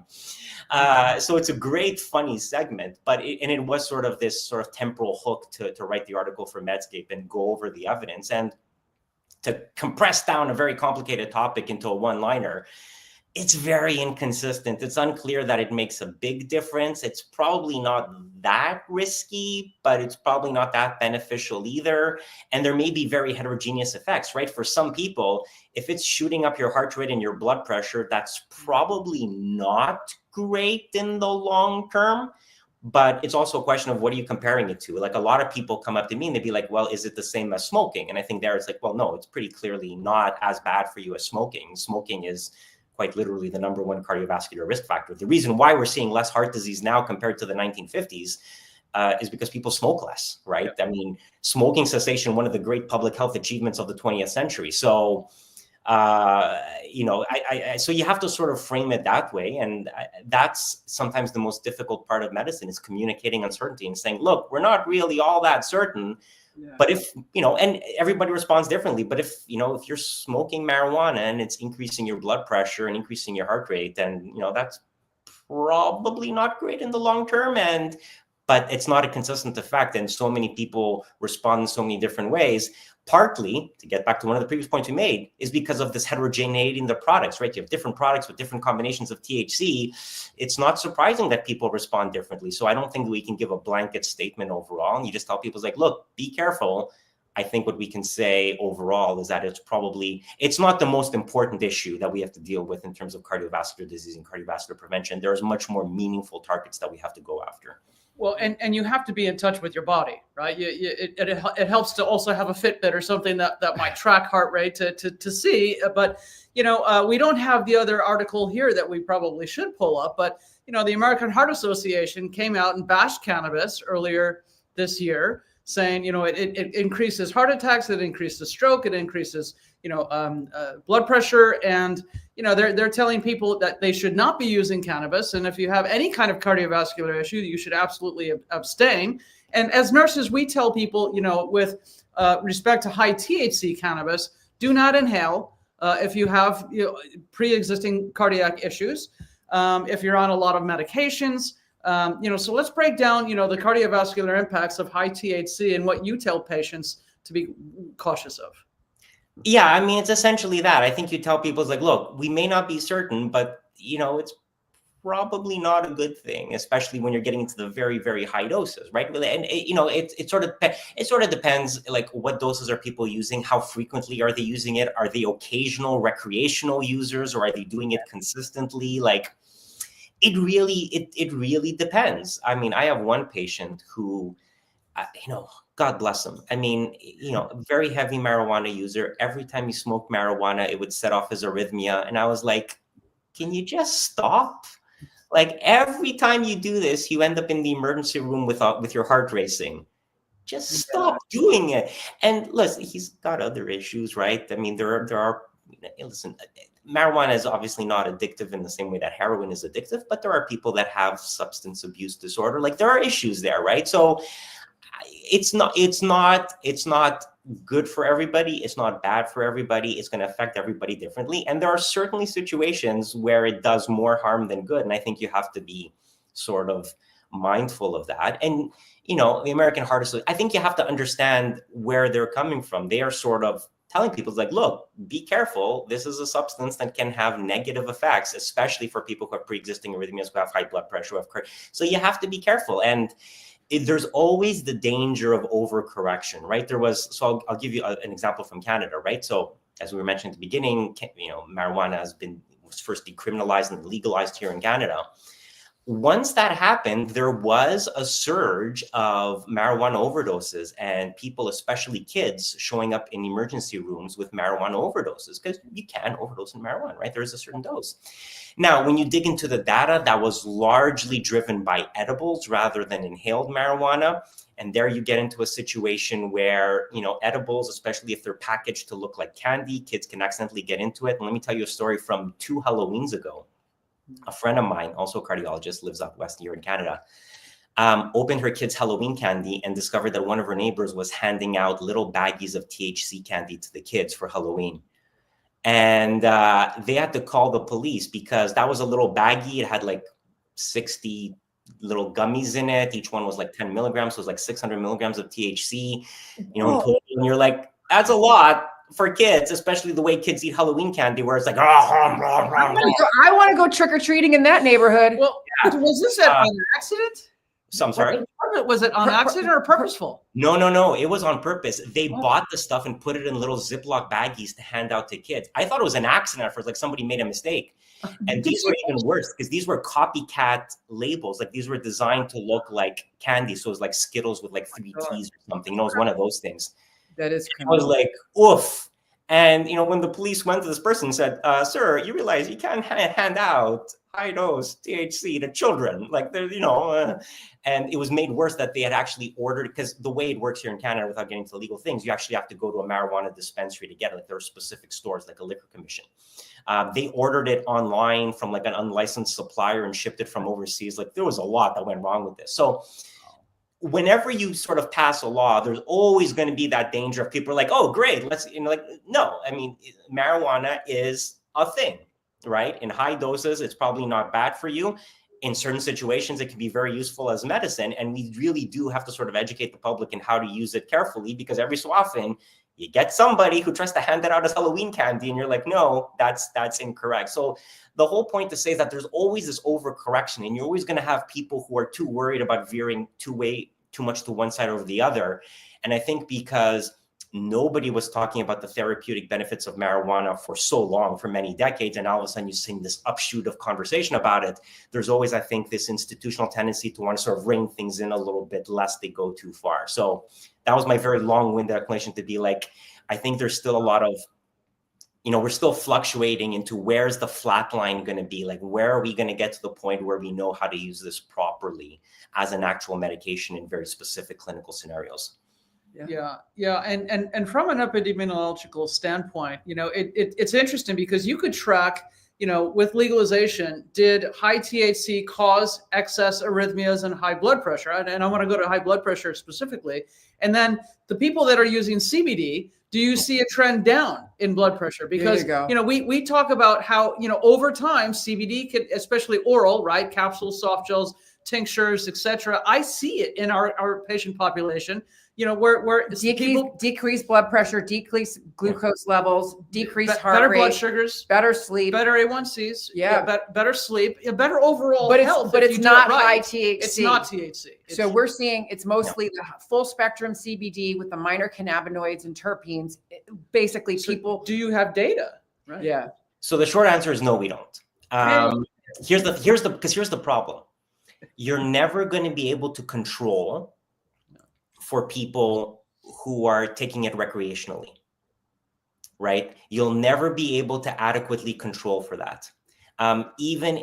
So it's a great, funny segment, it was sort of this sort of temporal hook to write the article for Medscape and go over the evidence and to compress down a very complicated topic into a one-liner. It's very inconsistent. It's unclear that it makes a big difference. It's probably not that risky, but it's probably not that beneficial either. And there may be very heterogeneous effects, right? For some people, if it's shooting up your heart rate and your blood pressure, that's probably not great in the long term. But it's also a question of what are you comparing it to? Like a lot of people come up to me and they'd be like, well, is it the same as smoking? And I think there it's like, well, no, it's pretty clearly not as bad for you as smoking. Smoking is quite literally the number one cardiovascular risk factor. The reason why we're seeing less heart disease now compared to the 1950s is because people smoke less, right? I mean, smoking cessation, one of the great public health achievements of the 20th century. So, so you have to sort of frame it that way. And that's sometimes the most difficult part of medicine is communicating uncertainty and saying, look, we're not really all that certain. Yeah. But if, and everybody responds differently, but if you're smoking marijuana and it's increasing your blood pressure and increasing your heart rate, then, that's probably not great in the long term. But it's not a consistent effect. And so many people respond in so many different ways. Partly, to get back to one of the previous points we made, is because of this heterogeneity in the products, right? You have different products with different combinations of THC. It's not surprising that people respond differently. So I don't think we can give a blanket statement overall. And you just tell people, like, look, be careful. I think what we can say overall is that it's not the most important issue that we have to deal with in terms of cardiovascular disease and cardiovascular prevention. There's much more meaningful targets that we have to go after. Well, and you have to be in touch with your body, right? It helps to also have a Fitbit or something that might track heart rate to see. But, we don't have the other article here that we probably should pull up. But, the American Heart Association came out and bashed cannabis earlier this year, saying, it increases heart attacks, it increases stroke, it increases, blood pressure. And, they're telling people that they should not be using cannabis. And if you have any kind of cardiovascular issue, you should absolutely abstain. And as nurses, we tell people, with respect to high THC cannabis, do not inhale if you have pre-existing cardiac issues, if you're on a lot of medications. So let's break down, the cardiovascular impacts of high THC and what you tell patients to be cautious of. Yeah, I mean, it's essentially that. I think you tell people, it's like, look, we may not be certain, but, it's probably not a good thing, especially when you're getting into the very, very high doses, right? And, it sort of depends, like, what doses are people using? How frequently are they using it? Are they occasional recreational users, or are they doing it consistently? Like, it really depends. I mean, I have one patient who, God bless him. I mean, a very heavy marijuana user. Every time he smoked marijuana, it would set off his arrhythmia. And I was like, can you just stop? Like, every time you do this, you end up in the emergency room with your heart racing. Just stop doing it. And listen, he's got other issues, right? I mean, there are, listen, marijuana is obviously not addictive in the same way that heroin is addictive, but there are people that have substance abuse disorder. Like, there are issues there, right? So it's not good for everybody. It's not bad for everybody. It's going to affect everybody differently. And there are certainly situations where it does more harm than good. And I think you have to be sort of mindful of that. And, the American Heart Association, I think you have to understand where they're coming from. They are sort of telling people, like, look, be careful. This is a substance that can have negative effects, especially for people who have pre-existing arrhythmias, who have high blood pressure. So you have to be careful. And there's always the danger of overcorrection, right? I'll give you an example from Canada, right? So as we were mentioning at the beginning, marijuana was first decriminalized and legalized here in Canada. Once that happened, there was a surge of marijuana overdoses and people, especially kids, showing up in emergency rooms with marijuana overdoses, because you can overdose in marijuana, right? There's a certain dose. Now, when you dig into the data, that was largely driven by edibles rather than inhaled marijuana. And there you get into a situation where, edibles, especially if they're packaged to look like candy, kids can accidentally get into it. And let me tell you a story from 2 Halloweens ago. A friend of mine, also a cardiologist, lives out west here in Canada, opened her kids' Halloween candy and discovered that one of her neighbors was handing out little baggies of THC candy to the kids for Halloween. And they had to call the police because that was a little baggie. It had like 60 little gummies in it. Each one was like 10 milligrams. So it was like 600 milligrams of THC, in total. And you're like, that's a lot for kids, especially the way kids eat Halloween candy, where it's like, I want to go trick-or-treating in that neighborhood. Well, was this an accident? So I'm sorry. Was it on accident or purposeful? No. It was on purpose. They bought the stuff and put it in little Ziploc baggies to hand out to kids. I thought it was an accident at first, like somebody made a mistake. And these were even worse because these were copycat labels. Like these were designed to look like candy. So it was like Skittles with like 3 T's or something. It was one of those things. That is I was like, oof. And, when the police went to this person and said, sir, you realize you can't hand out high dose THC to children. Like, and it was made worse that they had actually ordered, because the way it works here in Canada, without getting to legal things, you actually have to go to a marijuana dispensary to get it. Like there are specific stores, like a liquor commission. They ordered it online from like an unlicensed supplier and shipped it from overseas. Like there was a lot that went wrong with this. So whenever you sort of pass a law, there's always going to be that danger of people are like, oh, great, let's, no, I mean, marijuana is a thing, right? In high doses, it's probably not bad for you. In certain situations, it can be very useful as medicine. And we really do have to sort of educate the public in how to use it carefully, because every so often you get somebody who tries to hand it out as Halloween candy and you're like, no, that's incorrect. So the whole point to say is that there's always this overcorrection, and you're always going to have people who are too worried about veering too much to one side or the other. And I think because nobody was talking about the therapeutic benefits of marijuana for so long, for many decades, and all of a sudden you see this upshoot of conversation about it, there's always, I think, this institutional tendency to want to sort of rein things in a little bit lest they go too far. So that was my very long-winded explanation to be like, I think there's still a lot of, we're still fluctuating into where's the flat line going to be? Like, where are we going to get to the point where we know how to use this properly as an actual medication in very specific clinical scenarios? Yeah. And from an epidemiological standpoint, it's interesting because you could track, with legalization, did high THC cause excess arrhythmias and high blood pressure? And I want to go to high blood pressure specifically. And then the people that are using CBD, do you see a trend down in blood pressure? Because, we talk about how, over time, CBD can, especially oral, right? Capsules, soft gels, tinctures, etc. I see it in our patient population, where decrease blood pressure, decrease glucose levels, decrease heart better rate, blood sugars, better sleep, better A1Cs, better sleep, better overall health. But it's not high THC. It's not THC. So we're seeing it's mostly the full spectrum CBD with the minor cannabinoids and terpenes. Basically, people. Do you have data? Right. Yeah. So the short answer is no, we don't. Here's the problem. You're never going to be able to control for people who are taking it recreationally, right? You'll never be able to adequately control for that. Even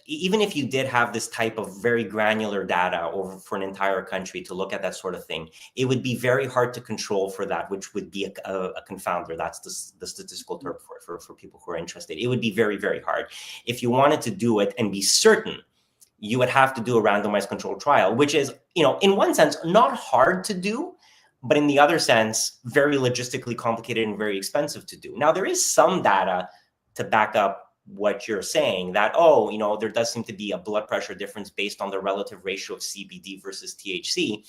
if you did have this type of very granular data over for an entire country to look at that sort of thing, it would be very hard to control for that, which would be a confounder. That's the statistical term for people who are interested. It would be very, very hard. If you wanted to do it and be certain, you would have to do a randomized controlled trial, which is, in one sense, not hard to do, but in the other sense, very logistically complicated and very expensive to do. Now, there is some data to back up what you're saying that, there does seem to be a blood pressure difference based on the relative ratio of CBD versus THC.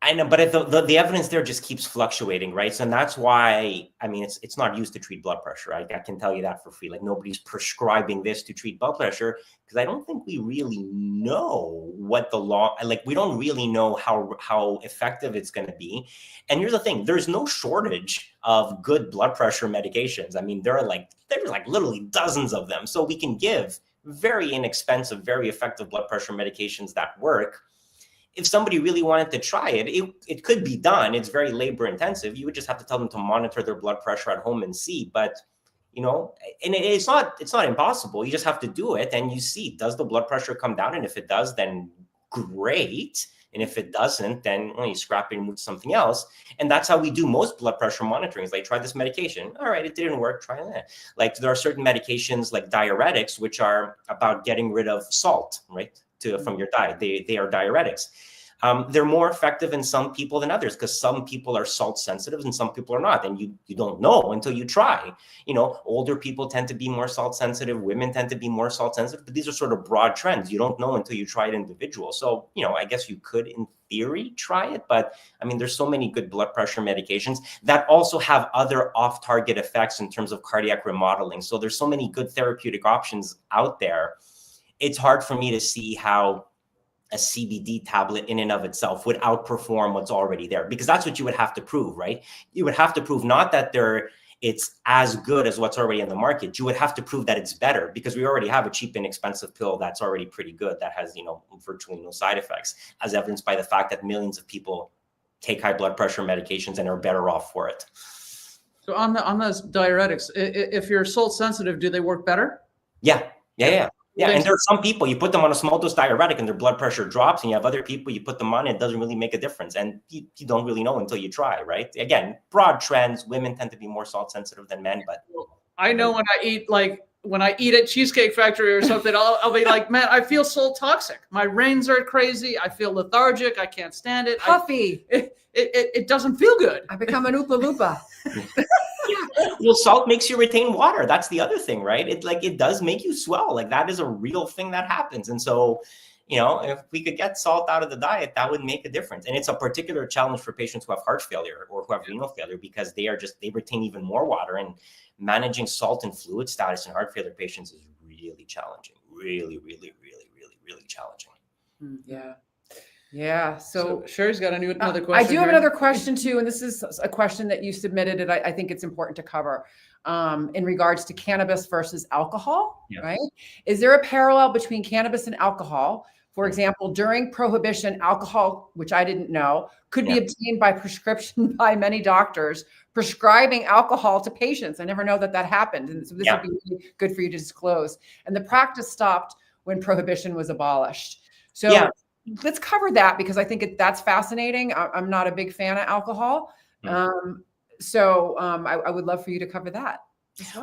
I know, but the evidence there just keeps fluctuating, right? So and that's why, it's not used to treat blood pressure. I can tell you that for free. Like nobody's prescribing this to treat blood pressure because I don't think we really know what the law, we don't really know how effective it's going to be. And here's the thing, there's no shortage of good blood pressure medications. There's literally dozens of them. So we can give very inexpensive, very effective blood pressure medications that work. If somebody really wanted to try it, it could be done. It's very labor intensive. You would just have to tell them to monitor their blood pressure at home and see. But, and it's not impossible. You just have to do it and you see, does the blood pressure come down? And if it does, then great. And if it doesn't, then you scrap it and move to something else. And that's how we do most blood pressure monitorings. Like, try this medication. All right, it didn't work. Try that. Like, there are certain medications like diuretics, which are about getting rid of salt, right, from your diet. They are diuretics. They're more effective in some people than others, because some people are salt sensitive and some people are not. And you don't know until you try. Older people tend to be more salt sensitive. Women tend to be more salt sensitive. But these are sort of broad trends. You don't know until you try it individual. So, I guess you could, in theory, try it. But I mean, there's so many good blood pressure medications that also have other off-target effects in terms of cardiac remodeling. So there's so many good therapeutic options out there. It's hard for me to see how a CBD tablet in and of itself would outperform what's already there, because that's what you would have to prove, right? You would have to prove not that it's as good as what's already in the market. You would have to prove that it's better, because we already have a cheap, inexpensive pill that's already pretty good, that has, virtually no side effects, as evidenced by the fact that millions of people take high blood pressure medications and are better off for it. So on those diuretics, if you're salt sensitive, do they work better? Yeah. And there are some people, you put them on a small dose diuretic and their blood pressure drops, and you have other people, you put them on, it doesn't really make a difference. And you don't really know until you try, right? Again, broad trends, women tend to be more salt sensitive than men, but I know when I eat at Cheesecake Factory or something, I'll be like, man, I feel so toxic. My reins are crazy. I feel lethargic. I can't stand it. Puffy. It doesn't feel good. I become an Oopa Loopa. Well, salt makes you retain water. That's the other thing, right? It does make you swell. Like, that is a real thing that happens. And so, if we could get salt out of the diet, that would make a difference. And it's a particular challenge for patients who have heart failure or who have renal failure, because they retain even more water, and managing salt and fluid status in heart failure patients is really challenging. Really, really, really, really, really challenging. Yeah. So Sherry's got another question. I do have another question too, and this is a question that you submitted, and I think it's important to cover in regards to cannabis versus alcohol, right? Is there a parallel between cannabis and alcohol? For example, during Prohibition, alcohol, which I didn't know, could be obtained by prescription by many doctors prescribing alcohol to patients. I never know that happened. And so this would be really good for you to disclose. And the practice stopped when Prohibition was abolished. So let's cover that, because I think that's fascinating. I'm not a big fan of alcohol. So I would love for you to cover that.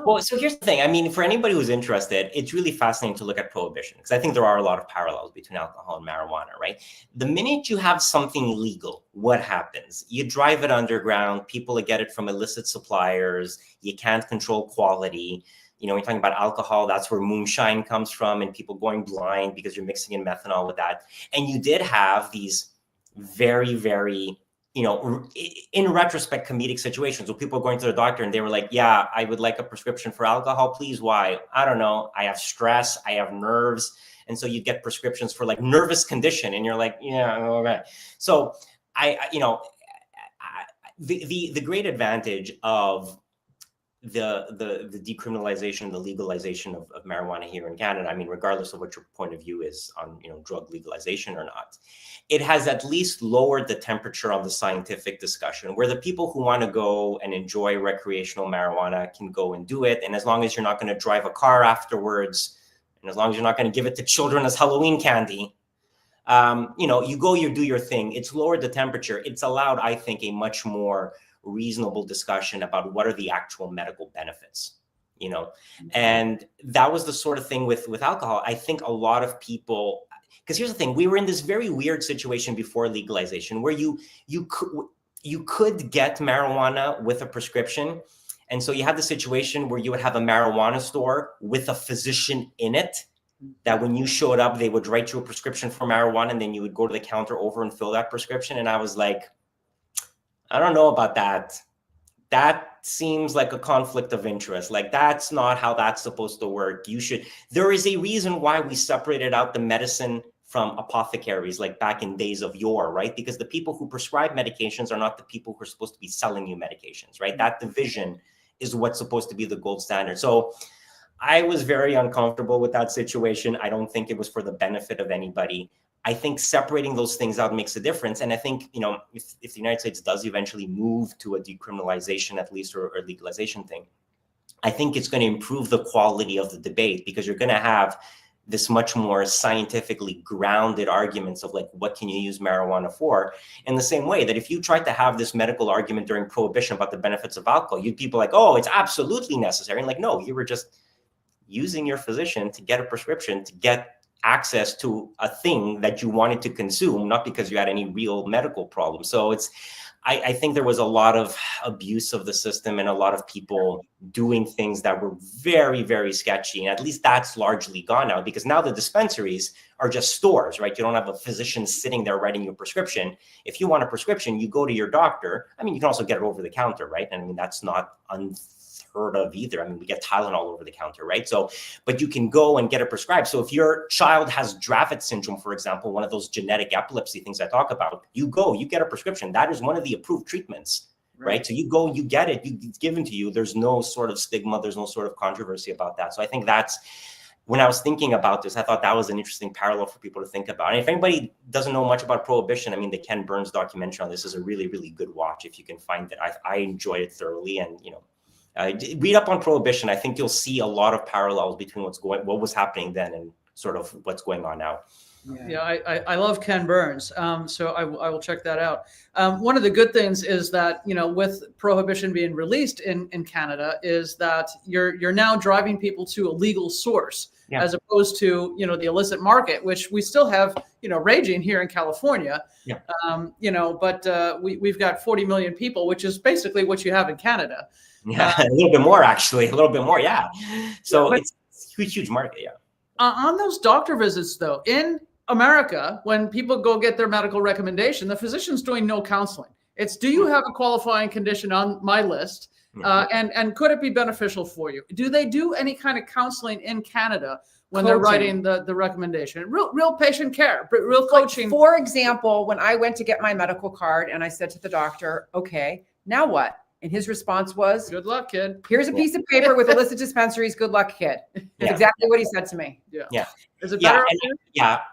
Well, so here's the thing. I mean, for anybody who's interested, it's really fascinating to look at Prohibition, because I think there are a lot of parallels between alcohol and marijuana, right? The minute you have something legal, what happens? You drive it underground, people get it from illicit suppliers, you can't control quality. When you're talking about alcohol, that's where moonshine comes from, and people going blind because you're mixing in methanol with that. And you did have these very, very, in retrospect, comedic situations where people are going to the doctor and they were like, yeah, I would like a prescription for alcohol, please. Why? I don't know. I have stress. I have nerves. And so you get prescriptions for like nervous condition. And you're like, yeah, all right. So the great advantage of the decriminalization, the legalization of marijuana here in Canada, I mean, regardless of what your point of view is on, drug legalization or not, it has at least lowered the temperature on the scientific discussion, where the people who want to go and enjoy recreational marijuana can go and do it. And as long as you're not going to drive a car afterwards, and as long as you're not going to give it to children as Halloween candy, you do your thing. It's lowered the temperature. It's allowed, I think, a much more reasonable discussion about what are the actual medical benefits, and that was the sort of thing with alcohol. I think a lot of people, because here's the thing, we were in this very weird situation before legalization where you could get marijuana with a prescription. And so you had the situation where you would have a marijuana store with a physician in it, that when you showed up, they would write you a prescription for marijuana, and then you would go to the counter over and fill that prescription. And I was like, I don't know about that. That seems like a conflict of interest. Like, that's not how that's supposed to work. There is a reason why we separated out the medicine from apothecaries, like back in days of yore, right? Because the people who prescribe medications are not the people who are supposed to be selling you medications, right? That division is what's supposed to be the gold standard. So I was very uncomfortable with that situation. I don't think it was for the benefit of anybody. I think separating those things out makes a difference. And I think, if the United States does eventually move to a decriminalization, at least, or legalization thing, I think it's going to improve the quality of the debate, because you're going to have this much more scientifically grounded arguments of like, what can you use marijuana for? In the same way that if you tried to have this medical argument during Prohibition about the benefits of alcohol, you'd people like, oh, it's absolutely necessary. And like, no, you were just using your physician to get a prescription to get access to a thing that you wanted to consume, not because you had any real medical problem. So I think there was a lot of abuse of the system and a lot of people doing things that were very, very sketchy. And at least that's largely gone now, because now the dispensaries are just stores, right? You don't have a physician sitting there writing you a prescription. If you want a prescription, you go to your doctor. I mean, you can also get it over the counter, right? And I mean, that's not unheard of either. I mean, we get Tylenol over the counter, right? So, but you can go and get it prescribed. So if your child has Dravet syndrome, for example, one of those genetic epilepsy things I talk about, you go, you get a prescription. That is one of the approved treatments, right? So you go, you get it, it's given to you. There's no sort of stigma. There's no sort of controversy about that. So I think that's, when I was thinking about this, I thought that was an interesting parallel for people to think about. And if anybody doesn't know much about Prohibition, I mean, the Ken Burns documentary on this is a really, really good watch if you can find it. I enjoyed it thoroughly. And, you know, read up on Prohibition. I think you'll see a lot of parallels between what was happening then and sort of what's going on now. Yeah, I love Ken Burns, so I will check that out. One of the good things is that, you know, with Prohibition being released in Canada, is that you're now driving people to a legal source, as opposed to, you know, the illicit market, which we still have, you know, raging here in California. You know, but we've got 40 million people, which is basically what you have in Canada. Yeah, a little bit more, actually, a little bit more. Yeah. So it's a huge market. Yeah. On those doctor visits, though, in America, when people go get their medical recommendation, the physician's doing no counseling. It's, do you have a qualifying condition on my list? And could it be beneficial for you? Do they do any kind of counseling in Canada when they're writing the recommendation? Real patient care, real coaching. Like, for example, when I went to get my medical card and I said to the doctor, okay, now what? And his response was, good luck, kid. Here's a piece of paper with illicit dispensaries. Good luck, kid. That's exactly what he said to me. Is it better?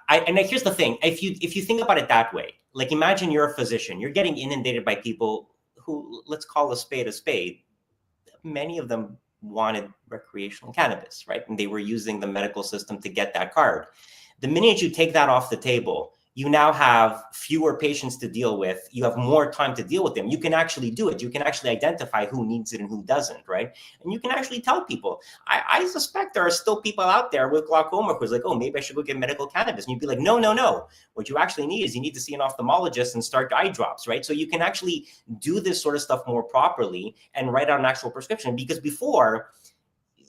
And here's the thing. If you think about it that way, like, imagine you're a physician, you're getting inundated by people who, let's call a spade a spade. Many of them wanted recreational cannabis, right? And they were using the medical system to get that card. The minute you take that off the table, you now have fewer patients to deal with. You have more time to deal with them. You can actually do it. You can actually identify who needs it and who doesn't, right? And you can actually tell people. I suspect there are still people out there with glaucoma who's like, oh, maybe I should go get medical cannabis. And you'd be like, no. What you actually need is you need to see an ophthalmologist and start eye drops, right? So you can actually do this sort of stuff more properly and write out an actual prescription. Because before,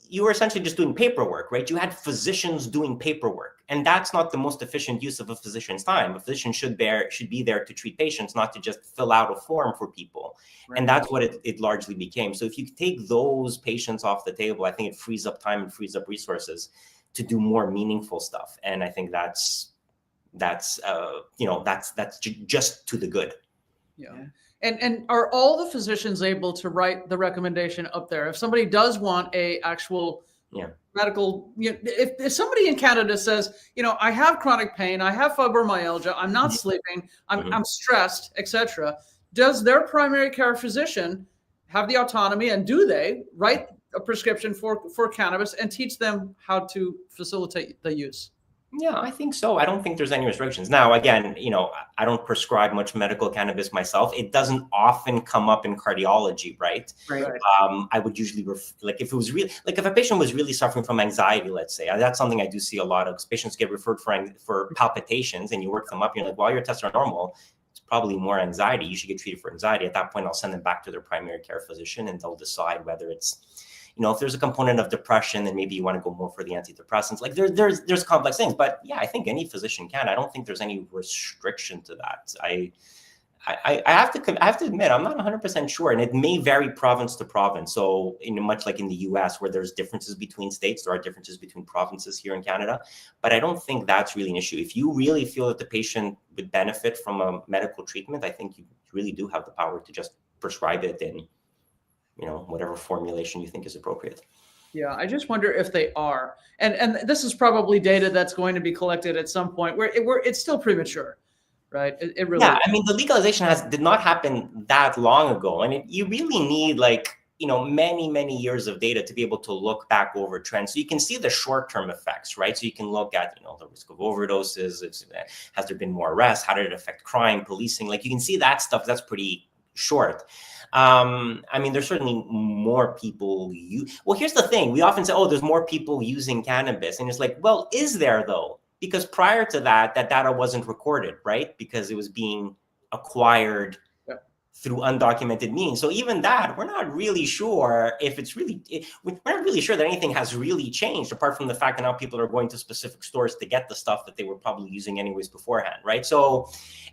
you were essentially just doing paperwork, right? You had physicians doing paperwork, and that's not the most efficient use of a physician's time. A physician should be there to treat patients, not to just fill out a form for people. Right. And that's what it largely became. So if you take those patients off the table, I think it frees up time and frees up resources to do more meaningful stuff. And I think that's just to the good. Yeah. And are all the physicians able to write the recommendation up there? If somebody does want a actual medical, if somebody in Canada says, I have chronic pain, I have fibromyalgia, I'm not sleeping, I'm stressed, etc., does their primary care physician have the autonomy, and do they write a prescription for cannabis and teach them how to facilitate the use? Yeah, I think so. I don't think there's any restrictions. Now, again, I don't prescribe much medical cannabis myself. It doesn't often come up in cardiology, right? Right. I would usually if it was really, like, if a patient was really suffering from anxiety, let's say, that's something I do see a lot of, because patients get referred for palpitations, and you work them up. You're like, well, your tests are normal. It's probably more anxiety. You should get treated for anxiety. At that point, I'll send them back to their primary care physician, and they'll decide whether it's, if there's a component of depression, then maybe you want to go more for the antidepressants. Like, there's complex things, but yeah, I think any physician can. I don't think there's any restriction to that. I have to admit, I'm not 100% sure, and it may vary province to province. So, much like in the U.S., where there's differences between states, there are differences between provinces here in Canada. But I don't think that's really an issue. If you really feel that the patient would benefit from a medical treatment, I think you really do have the power to just prescribe it in whatever formulation you think is appropriate. Yeah, I just wonder if they are. And this is probably data that's going to be collected at some point where it's still premature, right? It really is. I mean, the legalization did not happen that long ago. And you really need, like, many years of data to be able to look back over trends. So you can see the short-term effects, right? So you can look at, the risk of overdoses. Has there been more arrests? How did it affect crime, policing? Like, you can see that stuff. That's pretty short. There's certainly more people well, here's the thing. We often say, oh, there's more people using cannabis. And it's like, well, is there though? Because prior to that data wasn't recorded, right? Because it was being acquired through undocumented means. So even that, we're not really sure if we're not really sure that anything has really changed, apart from the fact that now people are going to specific stores to get the stuff that they were probably using anyways beforehand, right? So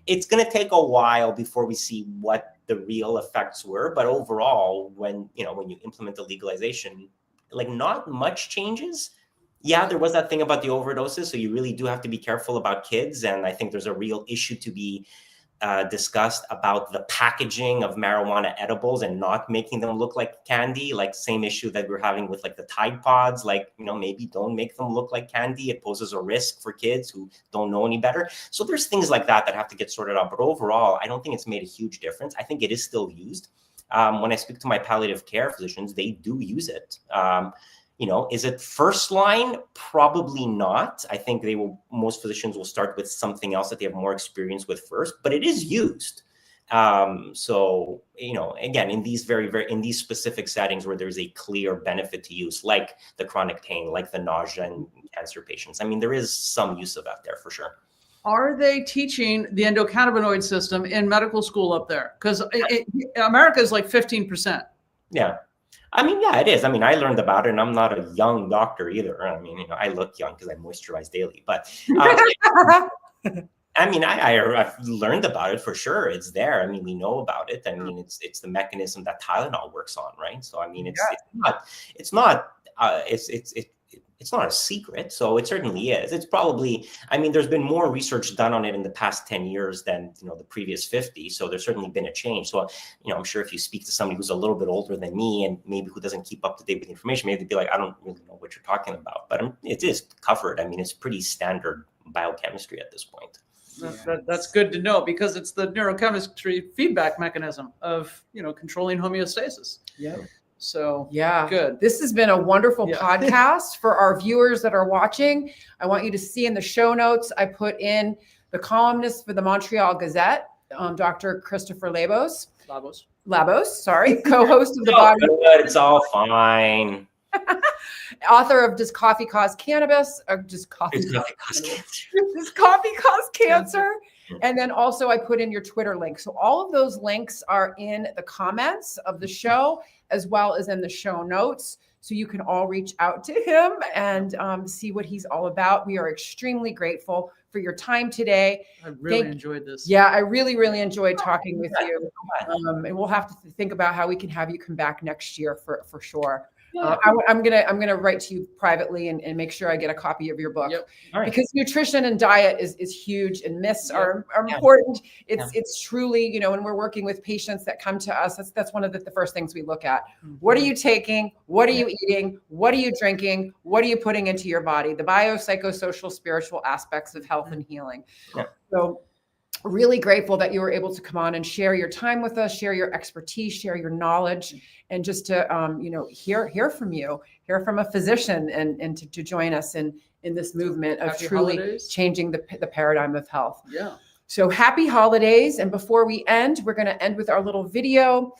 it's going to take a while before we see what the real effects were. But overall, when you implement the legalization, like, not much changes. Yeah, there was that thing about the overdoses. So you really do have to be careful about kids. And I think there's a real issue to be discussed about the packaging of marijuana edibles and not making them look like candy. Like, same issue that we're having with like the Tide Pods, like, maybe don't make them look like candy. It poses a risk for kids who don't know any better. So there's things like that have to get sorted out. But overall, I don't think it's made a huge difference. I think it is still used. When I speak to my palliative care physicians, they do use it. Is it first line? Probably not. I think most physicians will start with something else that they have more experience with first, but it is used. So, again, in these in these specific settings where there's a clear benefit to use, like the chronic pain, like the nausea in cancer patients, there is some use of that there for sure. Are they teaching the endocannabinoid system in medical school up there? Because America is like 15%. Yeah. Yeah, it is. I learned about it, and I'm not a young doctor either. I look young because I moisturize daily. But I've learned about it for sure. It's there. We know about it. It's the mechanism that Tylenol works on, right? So it's not a secret. So it certainly is. It's probably, there's been more research done on it in the past 10 years than, the previous 50. So there's certainly been a change. So, I'm sure if you speak to somebody who's a little bit older than me and maybe who doesn't keep up to date with the information, maybe they'd be like, I don't really know what you're talking about. But it is covered. It's pretty standard biochemistry at this point. That's good to know, because it's the neurochemistry feedback mechanism of, controlling homeostasis. Yeah. So good. This has been a wonderful podcast for our viewers that are watching. I want you to see in the show notes, I put in the columnist for the Montreal Gazette, Dr. Christopher Labos, sorry, co-host of the body. It's all fine. Author of Does Coffee Cause Cannabis? Or Does Coffee Cause Cancer? Does Coffee Cause Cancer? And then also I put in your Twitter link. So all of those links are in the comments of the show, as well as in the show notes. So you can all reach out to him and see what he's all about. We are extremely grateful for your time today. I really enjoyed this. Yeah, I really enjoyed talking with you. And we'll have to think about how we can have you come back next year for sure. Yeah. I'm gonna write to you privately and make sure I get a copy of your book. Yep. Right. Because nutrition and diet is huge, and myths are important. It's truly, when we're working with patients that come to us, that's one of the first things we look at. Mm-hmm. What are you taking? What are you eating? What are you drinking? What are you putting into your body? The biopsychosocial, spiritual aspects of health and healing. Yeah. So really grateful that you were able to come on and share your time with us, share your expertise, share your knowledge, and just to hear from you, hear from a physician, and to join us in this movement of truly changing the paradigm of health. Yeah. So happy holidays. And before we end, we're going to end with our little video.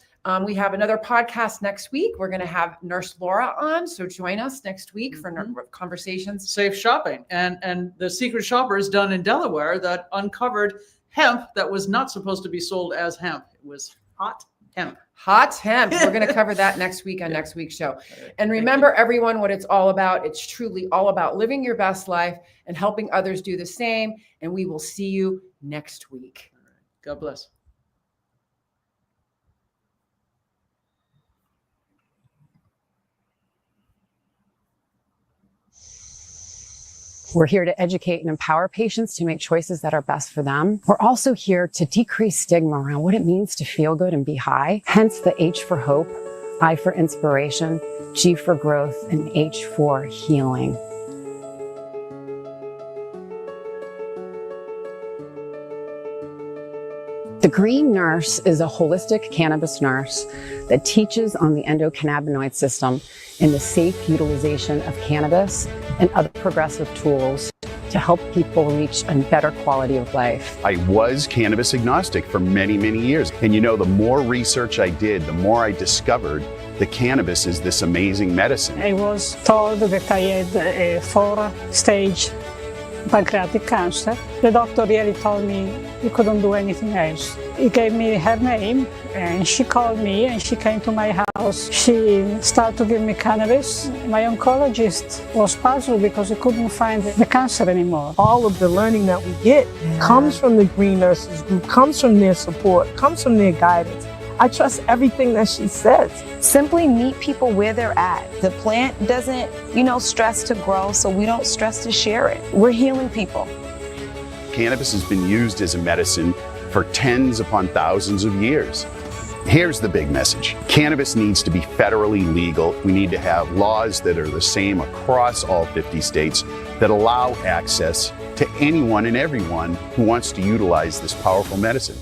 We have another podcast next week. We're going to have Nurse Laura on. So join us next week for conversations. Safe shopping. And the secret shopper is done in Delaware that uncovered hemp that was not supposed to be sold as hemp. It was hot hemp. Hot hemp. We're going to cover that next week on next week's show. Right. And remember, everyone, what it's all about. It's truly all about living your best life and helping others do the same. And we will see you next week. All right. God bless. We're here to educate and empower patients to make choices that are best for them. We're also here to decrease stigma around what it means to feel good and be high. Hence the H for hope, I for inspiration, G for growth, and H for healing. The Green Nurse is a holistic cannabis nurse that teaches on the endocannabinoid system and the safe utilization of cannabis and other progressive tools to help people reach a better quality of life. I was cannabis agnostic for many, many years. And the more research I did, the more I discovered that cannabis is this amazing medicine. I was told that I had a 4-stage pancreatic cancer. The doctor really told me he couldn't do anything else. He gave me her name and she called me and she came to my house. She started to give me cannabis. My oncologist was puzzled because he couldn't find the cancer anymore. All of the learning that we get comes from the Green Nurses Group, comes from their support, comes from their guidance. I trust everything that she says. Simply meet people where they're at. The plant doesn't, stress to grow, so we don't stress to share it. We're healing people. Cannabis has been used as a medicine for tens upon thousands of years. Here's the big message. Cannabis needs to be federally legal. We need to have laws that are the same across all 50 states that allow access to anyone and everyone who wants to utilize this powerful medicine.